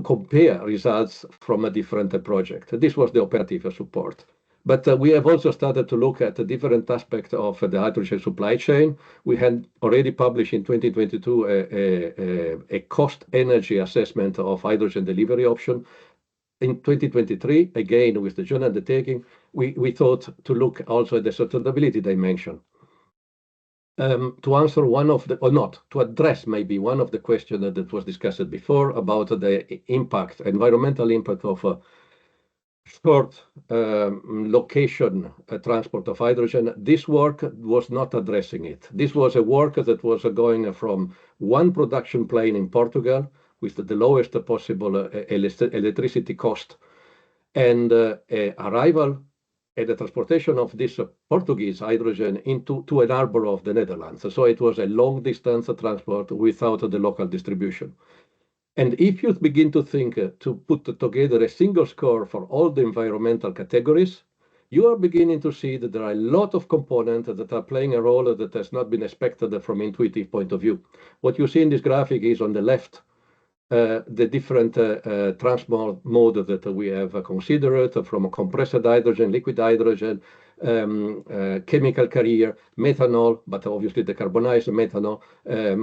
compare results from a different project. This was the operative support. But we have also started to look at the different aspects of the hydrogen supply chain. We had already published in 2022 a cost energy assessment of hydrogen delivery option. In 2023, again, with the joint undertaking, we thought to look also at the sustainability dimension. To answer one of the, or not, to address maybe one of the questions that was discussed before about the impact, environmental impact of short location transport of hydrogen. This work was not addressing it. This was a work that was going from one production plane in Portugal with the lowest possible electricity cost and arrival and the transportation of this Portuguese hydrogen to an harbor of the Netherlands. So it was a long distance transport without the local distribution. And if you begin to think to put together a single score for all the environmental categories, you are beginning to see that there are a lot of components that are playing a role that has not been expected from an intuitive point of view. What you see in this graphic is on the left, the different transport mode that we have considered, from compressed hydrogen, liquid hydrogen, chemical carrier, methanol, but obviously decarbonized methanol,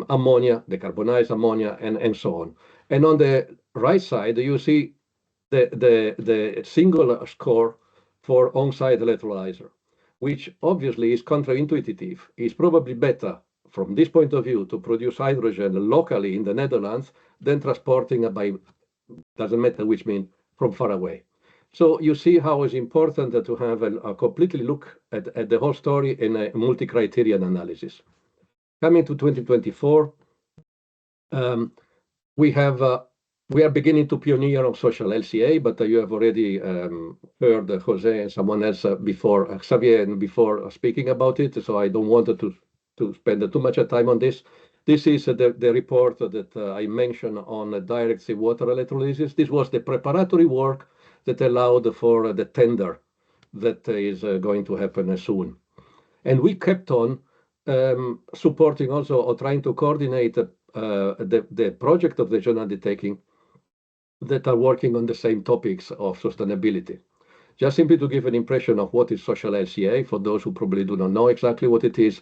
ammonia, decarbonized ammonia, and so on. And on the right side, you see the single score for on-site electrolyzer, which obviously is counterintuitive. It's probably better from this point of view to produce hydrogen locally in the Netherlands than transporting by, doesn't matter which mean, from far away. So you see how it's important to have a completely look at the whole story in a multi-criterion analysis. Coming to 2024, we are beginning to pioneer on social LCA, but you have already heard Jose and someone else before, Xavier, and before speaking about it, so I don't want to spend too much time on this. This is the report that I mentioned on direct seawater electrolysis. This was the preparatory work that allowed for the tender that is going to happen soon. And we kept on supporting also, or trying to coordinate the project of the joint undertaking that are working on the same topics of sustainability. Just simply to give an impression of what is social LCA, for those who probably do not know exactly what it is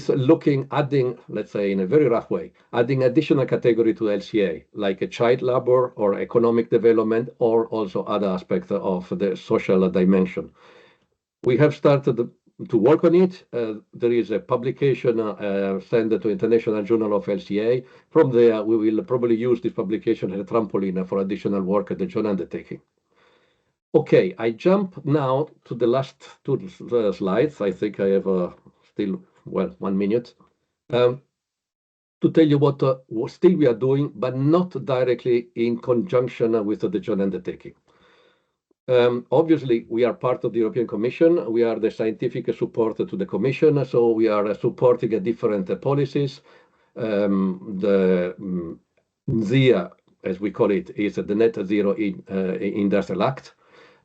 looking, adding, let's say in a very rough way, adding additional category to LCA, like a child labor or economic development, or also other aspects of the social dimension. We have started to work on it. There is a publication sent to International Journal of LCA. From there, we will probably use this publication as a trampoline for additional work at the joint undertaking. Okay, I jump now to the last two slides. I think I have still, well, 1 minute to tell you what still we are doing, but not directly in conjunction with the joint undertaking. Obviously, we are part of the European Commission. We are the scientific support to the Commission, so we are supporting different policies. The ZIA, as we call it, is the Net Zero Industrial Act.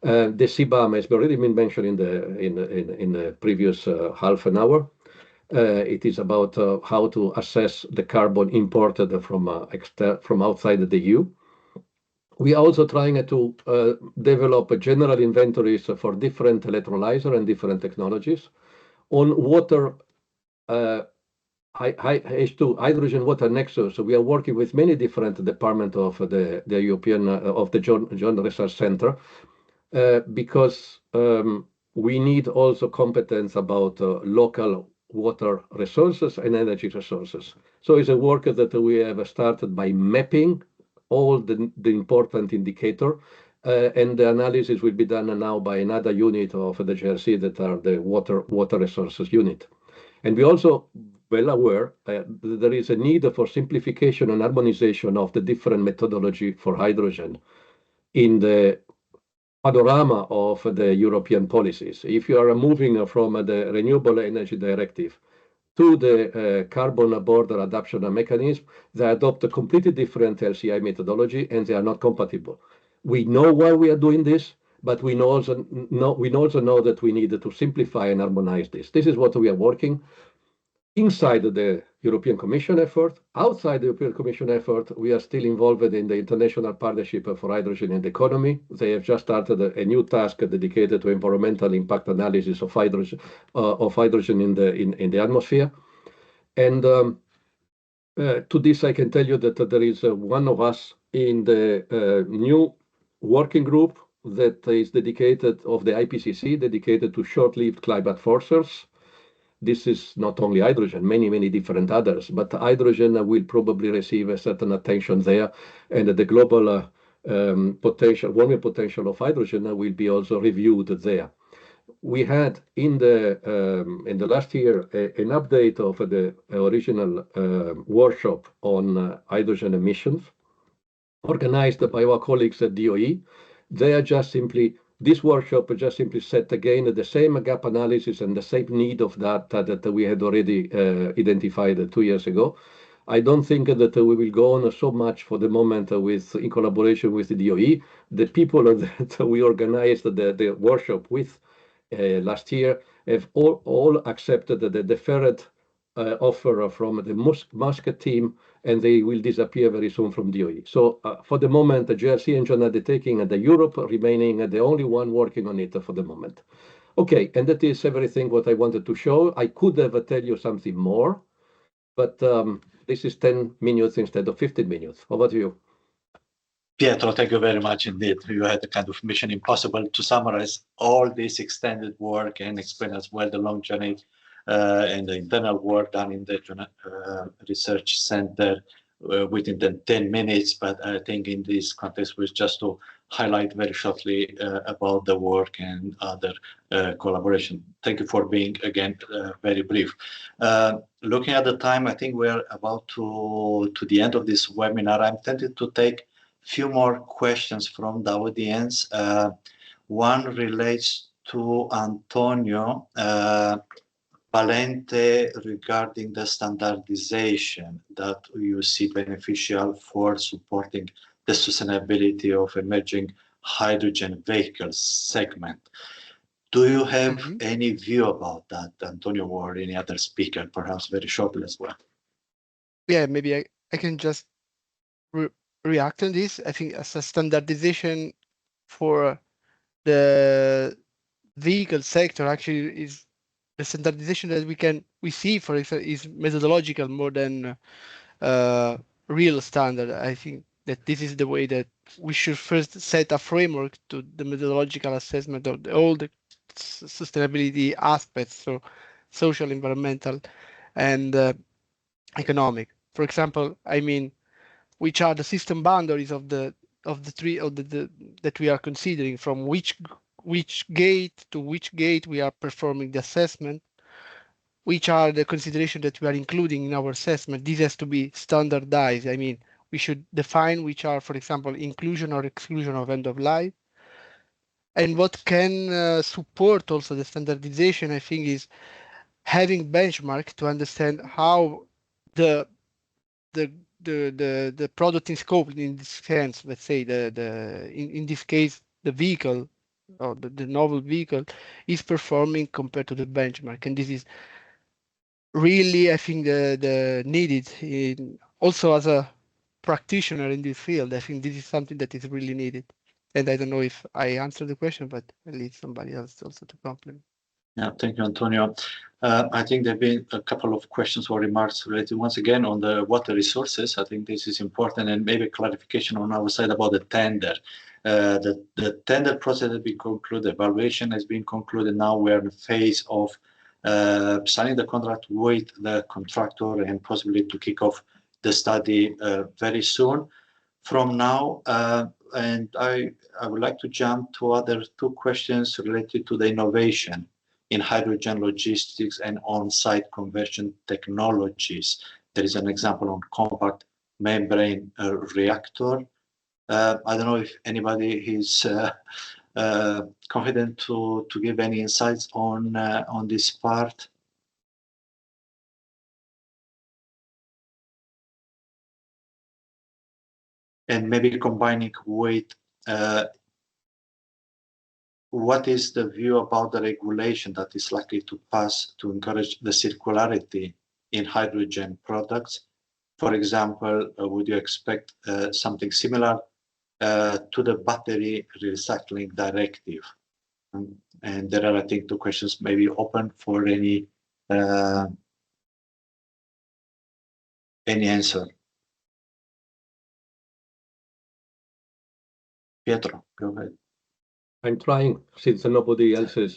The CBAM has already been mentioned in the previous half an hour. It is about how to assess the carbon imported from outside the EU. We are also trying to develop general inventories for different electrolyzer and different technologies. On water H2 hydrogen water nexus. So we are working with many different departments of the European of the Joint Research Center because we need also competence about local water resources and energy resources. So it's a work that we have started by mapping all the important indicator, and the analysis will be done now by another unit of the GRC that are the water resources unit. And we also well aware that there is a need for simplification and harmonization of the different methodology for hydrogen in the panorama of the European policies. If you are moving from the Renewable Energy Directive to the carbon border adoption mechanism, they adopt a completely different LCI methodology and they are not compatible. We know why we are doing this, but we also know that we need to simplify and harmonize this. This is what we are working inside the European Commission effort. Outside the European Commission effort, we are still involved in the International Partnership for Hydrogen and Economy. They have just started a new task dedicated to environmental impact analysis of hydrogen in the atmosphere. And to this, I can tell you that there is one of us in the new working group that is dedicated of the IPCC, dedicated to short-lived climate forcers. This is not only hydrogen, many different others, but hydrogen will probably receive a certain attention there, and the global warming potential of hydrogen will be also reviewed there. We had in the last year an update of the original workshop on hydrogen emissions, organized by our colleagues at DOE. They are just simply This workshop just simply set again the same gap analysis and the same need of data that we had already identified 2 years ago. I don't think that we will go on so much for the moment in collaboration with the DOE. The people that we organized the workshop with last year have all accepted the deferred offer from the Musk team, and they will disappear very soon from DOE. So for the moment, the GRC and joint undertaking and the Europe remaining the only one working on it for the moment. Okay, and that is everything what I wanted to show. I could have tell you something more, but this is 10 minutes instead of 15 minutes. Over to you. Pietro, thank you very much indeed. You had a kind of mission impossible to summarize all this extended work and explain as well the long journey and the internal work done in the research center within the 10 minutes. But I think in this context was just to highlight very shortly about the work and other collaboration. Thank you for being again very brief. Looking at the time, I think we're about to the end of this webinar. I'm tempted to take few more questions from the audience. One relates to Antonio Valente regarding the standardization that you see beneficial for supporting the sustainability of emerging hydrogen vehicles segment. Do you have any view about that, Antonio, or any other speaker, perhaps very shortly as well? Yeah, maybe I can just react on this. I think as a standardization for the vehicle sector actually is the standardization that we see, for example, is methodological more than real standard. I think that this is the way that we should first set a framework to the methodological assessment of all the sustainability aspects, so social, environmental, and economic. For example, I mean, which are the system boundaries of the three that we are considering, from which gate to which gate we are performing the assessment, which are the considerations that we are including in our assessment. This has to be standardized. I mean, we should define which are, for example, inclusion or exclusion of end of life. And what can support also the standardization, I think, is having benchmark to understand how the product in scope, in this sense, let's say in this case, the vehicle or the novel vehicle is performing compared to the benchmark. And this is really, I think, the needed also as a practitioner in this field. I think this is something that is really needed. And I don't know if I answered the question, but I'll leave somebody else also to complement. Yeah, thank you, Antonio. I think there have been a couple of questions or remarks related once again on the water resources. I think this is important, and maybe clarification on our side about the tender. The tender process has been concluded, evaluation has been concluded. Now we're in the phase of signing the contract with the contractor and possibly to kick off the study very soon. From now, and I would like to jump to other two questions related to the innovation in hydrogen logistics and on-site conversion technologies. There is an example on compact membrane reactor. I don't know if anybody is confident to give any insights on this part. And maybe combining with what is the view about the regulation that is likely to pass to encourage the circularity in hydrogen products? For example, would you expect something similar to the battery recycling directive? And there are, I think, two questions maybe open for any answer. Pietro, go ahead. I'm trying, since nobody else is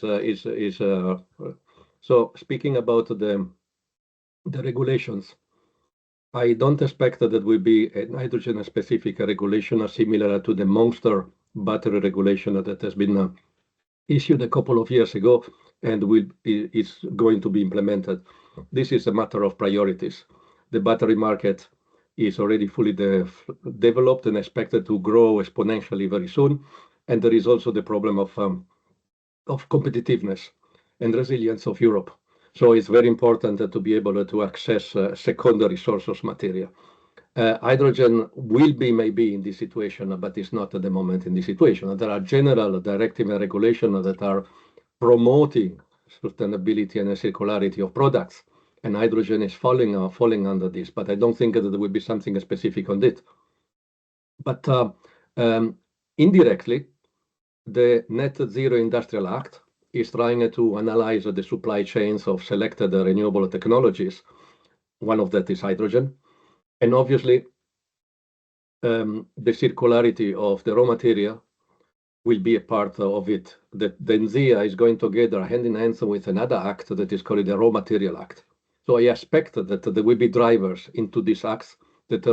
so speaking about the regulations. I don't expect that there will be a hydrogen-specific regulation similar to the monster battery regulation that has been issued a couple of years ago and is going to be implemented. This is a matter of priorities. The battery market is already fully developed and expected to grow exponentially very soon. And there is also the problem of competitiveness and resilience of Europe. So it's very important to be able to access secondary sources of material. Hydrogen will be maybe in this situation, but it's not at the moment in this situation. There are general directives and regulations that are promoting sustainability and circularity of products, and hydrogen is falling under this. But I don't think that there will be something specific on it. But indirectly, the Net Zero Industrial Act is trying to analyze the supply chains of selected renewable technologies. One of that is hydrogen. And obviously, the circularity of the raw material will be a part of it. The NZIA is going together hand in hand with another act that is called the Raw Material Act. So I expect that there will be drivers into this act that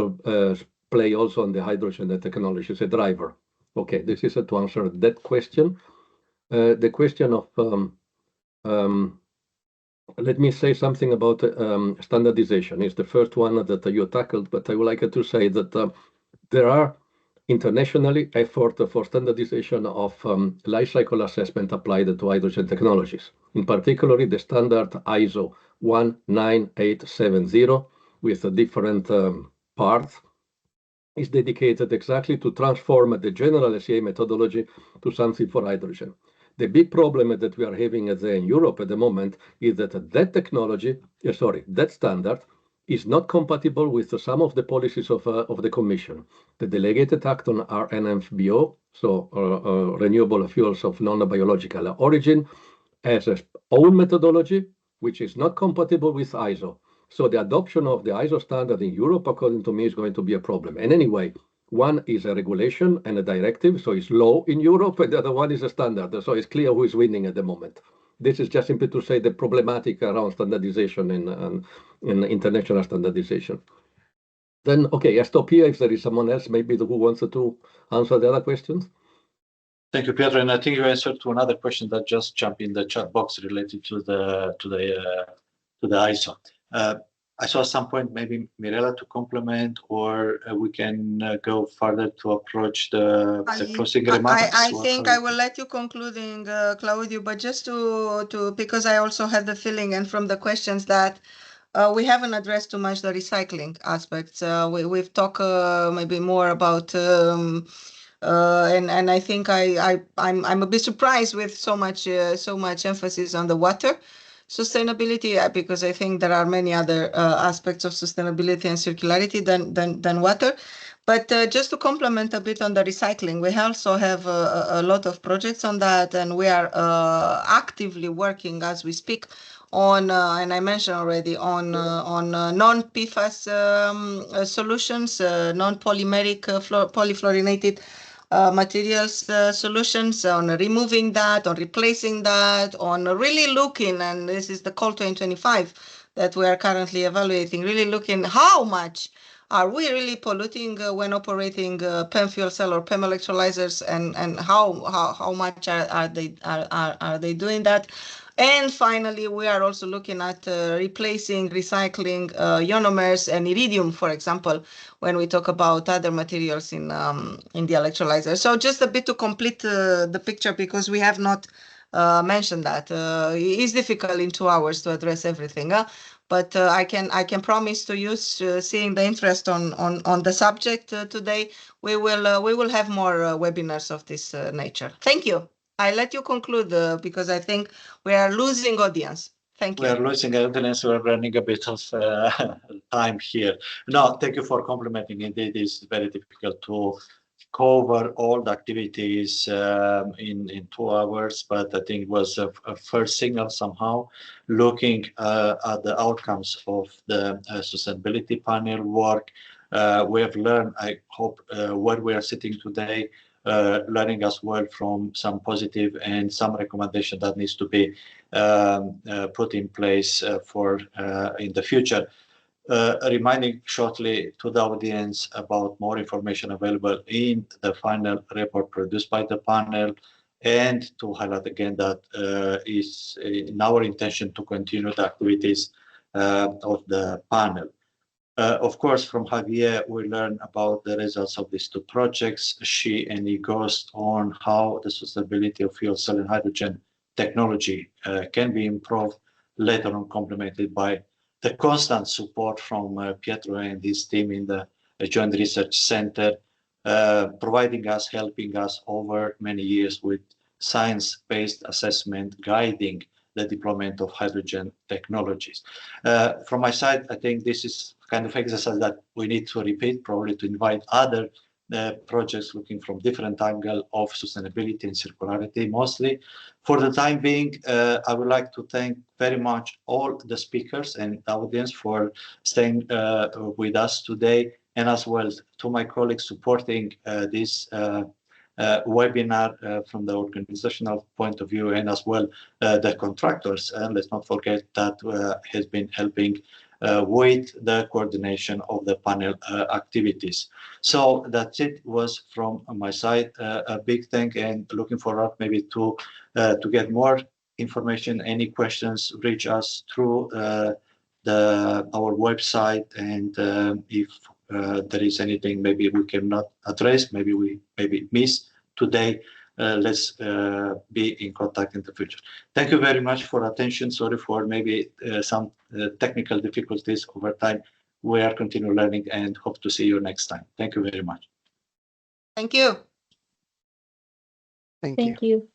play also on the hydrogen technology as a driver. Okay, this is to answer that question. The question of, let me say something about standardization. It's the first one that you tackled, but I would like to say that there are internationally efforts for standardization of life cycle assessment applied to hydrogen technologies. In particular, the standard ISO 19870 with different parts is dedicated exactly to transform the general SEA methodology to something for hydrogen. The big problem that we are having in Europe at the moment is that that standard is not compatible with some of the policies of the Commission. The delegated act on RNFBO, so renewable fuels of non-biological origin, has its own methodology, which is not compatible with ISO. So the adoption of the ISO standard in Europe, according to me, is going to be a problem. And anyway, one is a regulation and a directive, so it's law in Europe, and the other one is a standard. So it's clear who is winning at the moment. This is just simply to say the problematic around standardization in international standardization. Then, okay, I stop here. If there is someone else, maybe who wants to answer the other questions. Thank you, Pietro. And I think you answered to another question that just jumped in the chat box related to the ISO. I saw at some point maybe Mirela to complement, or we can go further to approach the closing remarks. I think I will let you concluding, Claudio, but just to because I also had the feeling, and from the questions that we haven't addressed too much the recycling aspects. We've talked maybe more about, and I think I'm a bit surprised with so much emphasis on the water sustainability, because I think there are many other aspects of sustainability and circularity than water. But just to complement a bit on the recycling, we also have a lot of projects on that, and we are actively working as we speak on, and I mentioned already, on non-PFAS solutions, non-polymeric polyfluorinated materials solutions, on removing that, on replacing that, on really looking, and this is the call 2025 that we are currently evaluating, really looking how much are we really polluting when operating PEM fuel cell or PEM electrolyzers, and how much are they doing that? And finally, we are also looking at replacing, recycling ionomers and iridium, for example, when we talk about other materials in the electrolyzer. So just a bit to complete the picture, because we have not mentioned that. It is difficult in 2 hours to address everything. But I can promise to you, seeing the interest on the subject today, we will have more webinars of this nature. Thank you. I let you conclude because I think we are losing audience. Thank you. We are losing audience. We are running a bit of time here. No, thank you for complimenting. Indeed, it's very difficult to cover all the activities in 2 hours, but I think it was a first signal somehow, looking at the outcomes of the sustainability panel work. We have learned, I hope, where we are sitting today, learning as well from some positive and some recommendation that needs to be put in place for in the future. Reminding shortly to the audience about more information available in the final report produced by the panel, and to highlight again that is in our intention to continue the activities of the panel. Of course, from Javier, we learn about the results of these 2 projects. She and he goes on how the sustainability of fuel cell and hydrogen technology can be improved, later on complemented by the constant support from Pietro and his team in the Joint Research Center, providing us, helping us over many years with science-based assessment, guiding the deployment of hydrogen technologies. From my side, I think this is kind of exercise that we need to repeat, probably to invite other projects looking from different angle of sustainability and circularity mostly. For the time being, I would like to thank very much all the speakers and the audience for staying with us today, and as well to my colleagues supporting this webinar from the organizational point of view, and as well the contractors. And let's not forget that has been helping with the coordination of the panel activities. So that's it was from my side. A big thank, and looking forward maybe to get more information. Any questions, reach us through our website, and if there is anything maybe we cannot address, maybe we miss today, let's be in contact in the future. Thank you very much for attention. Sorry for maybe some technical difficulties over time. We are continue learning and hope to see you next time. Thank you very much. Thank you. Thank you. Thank you.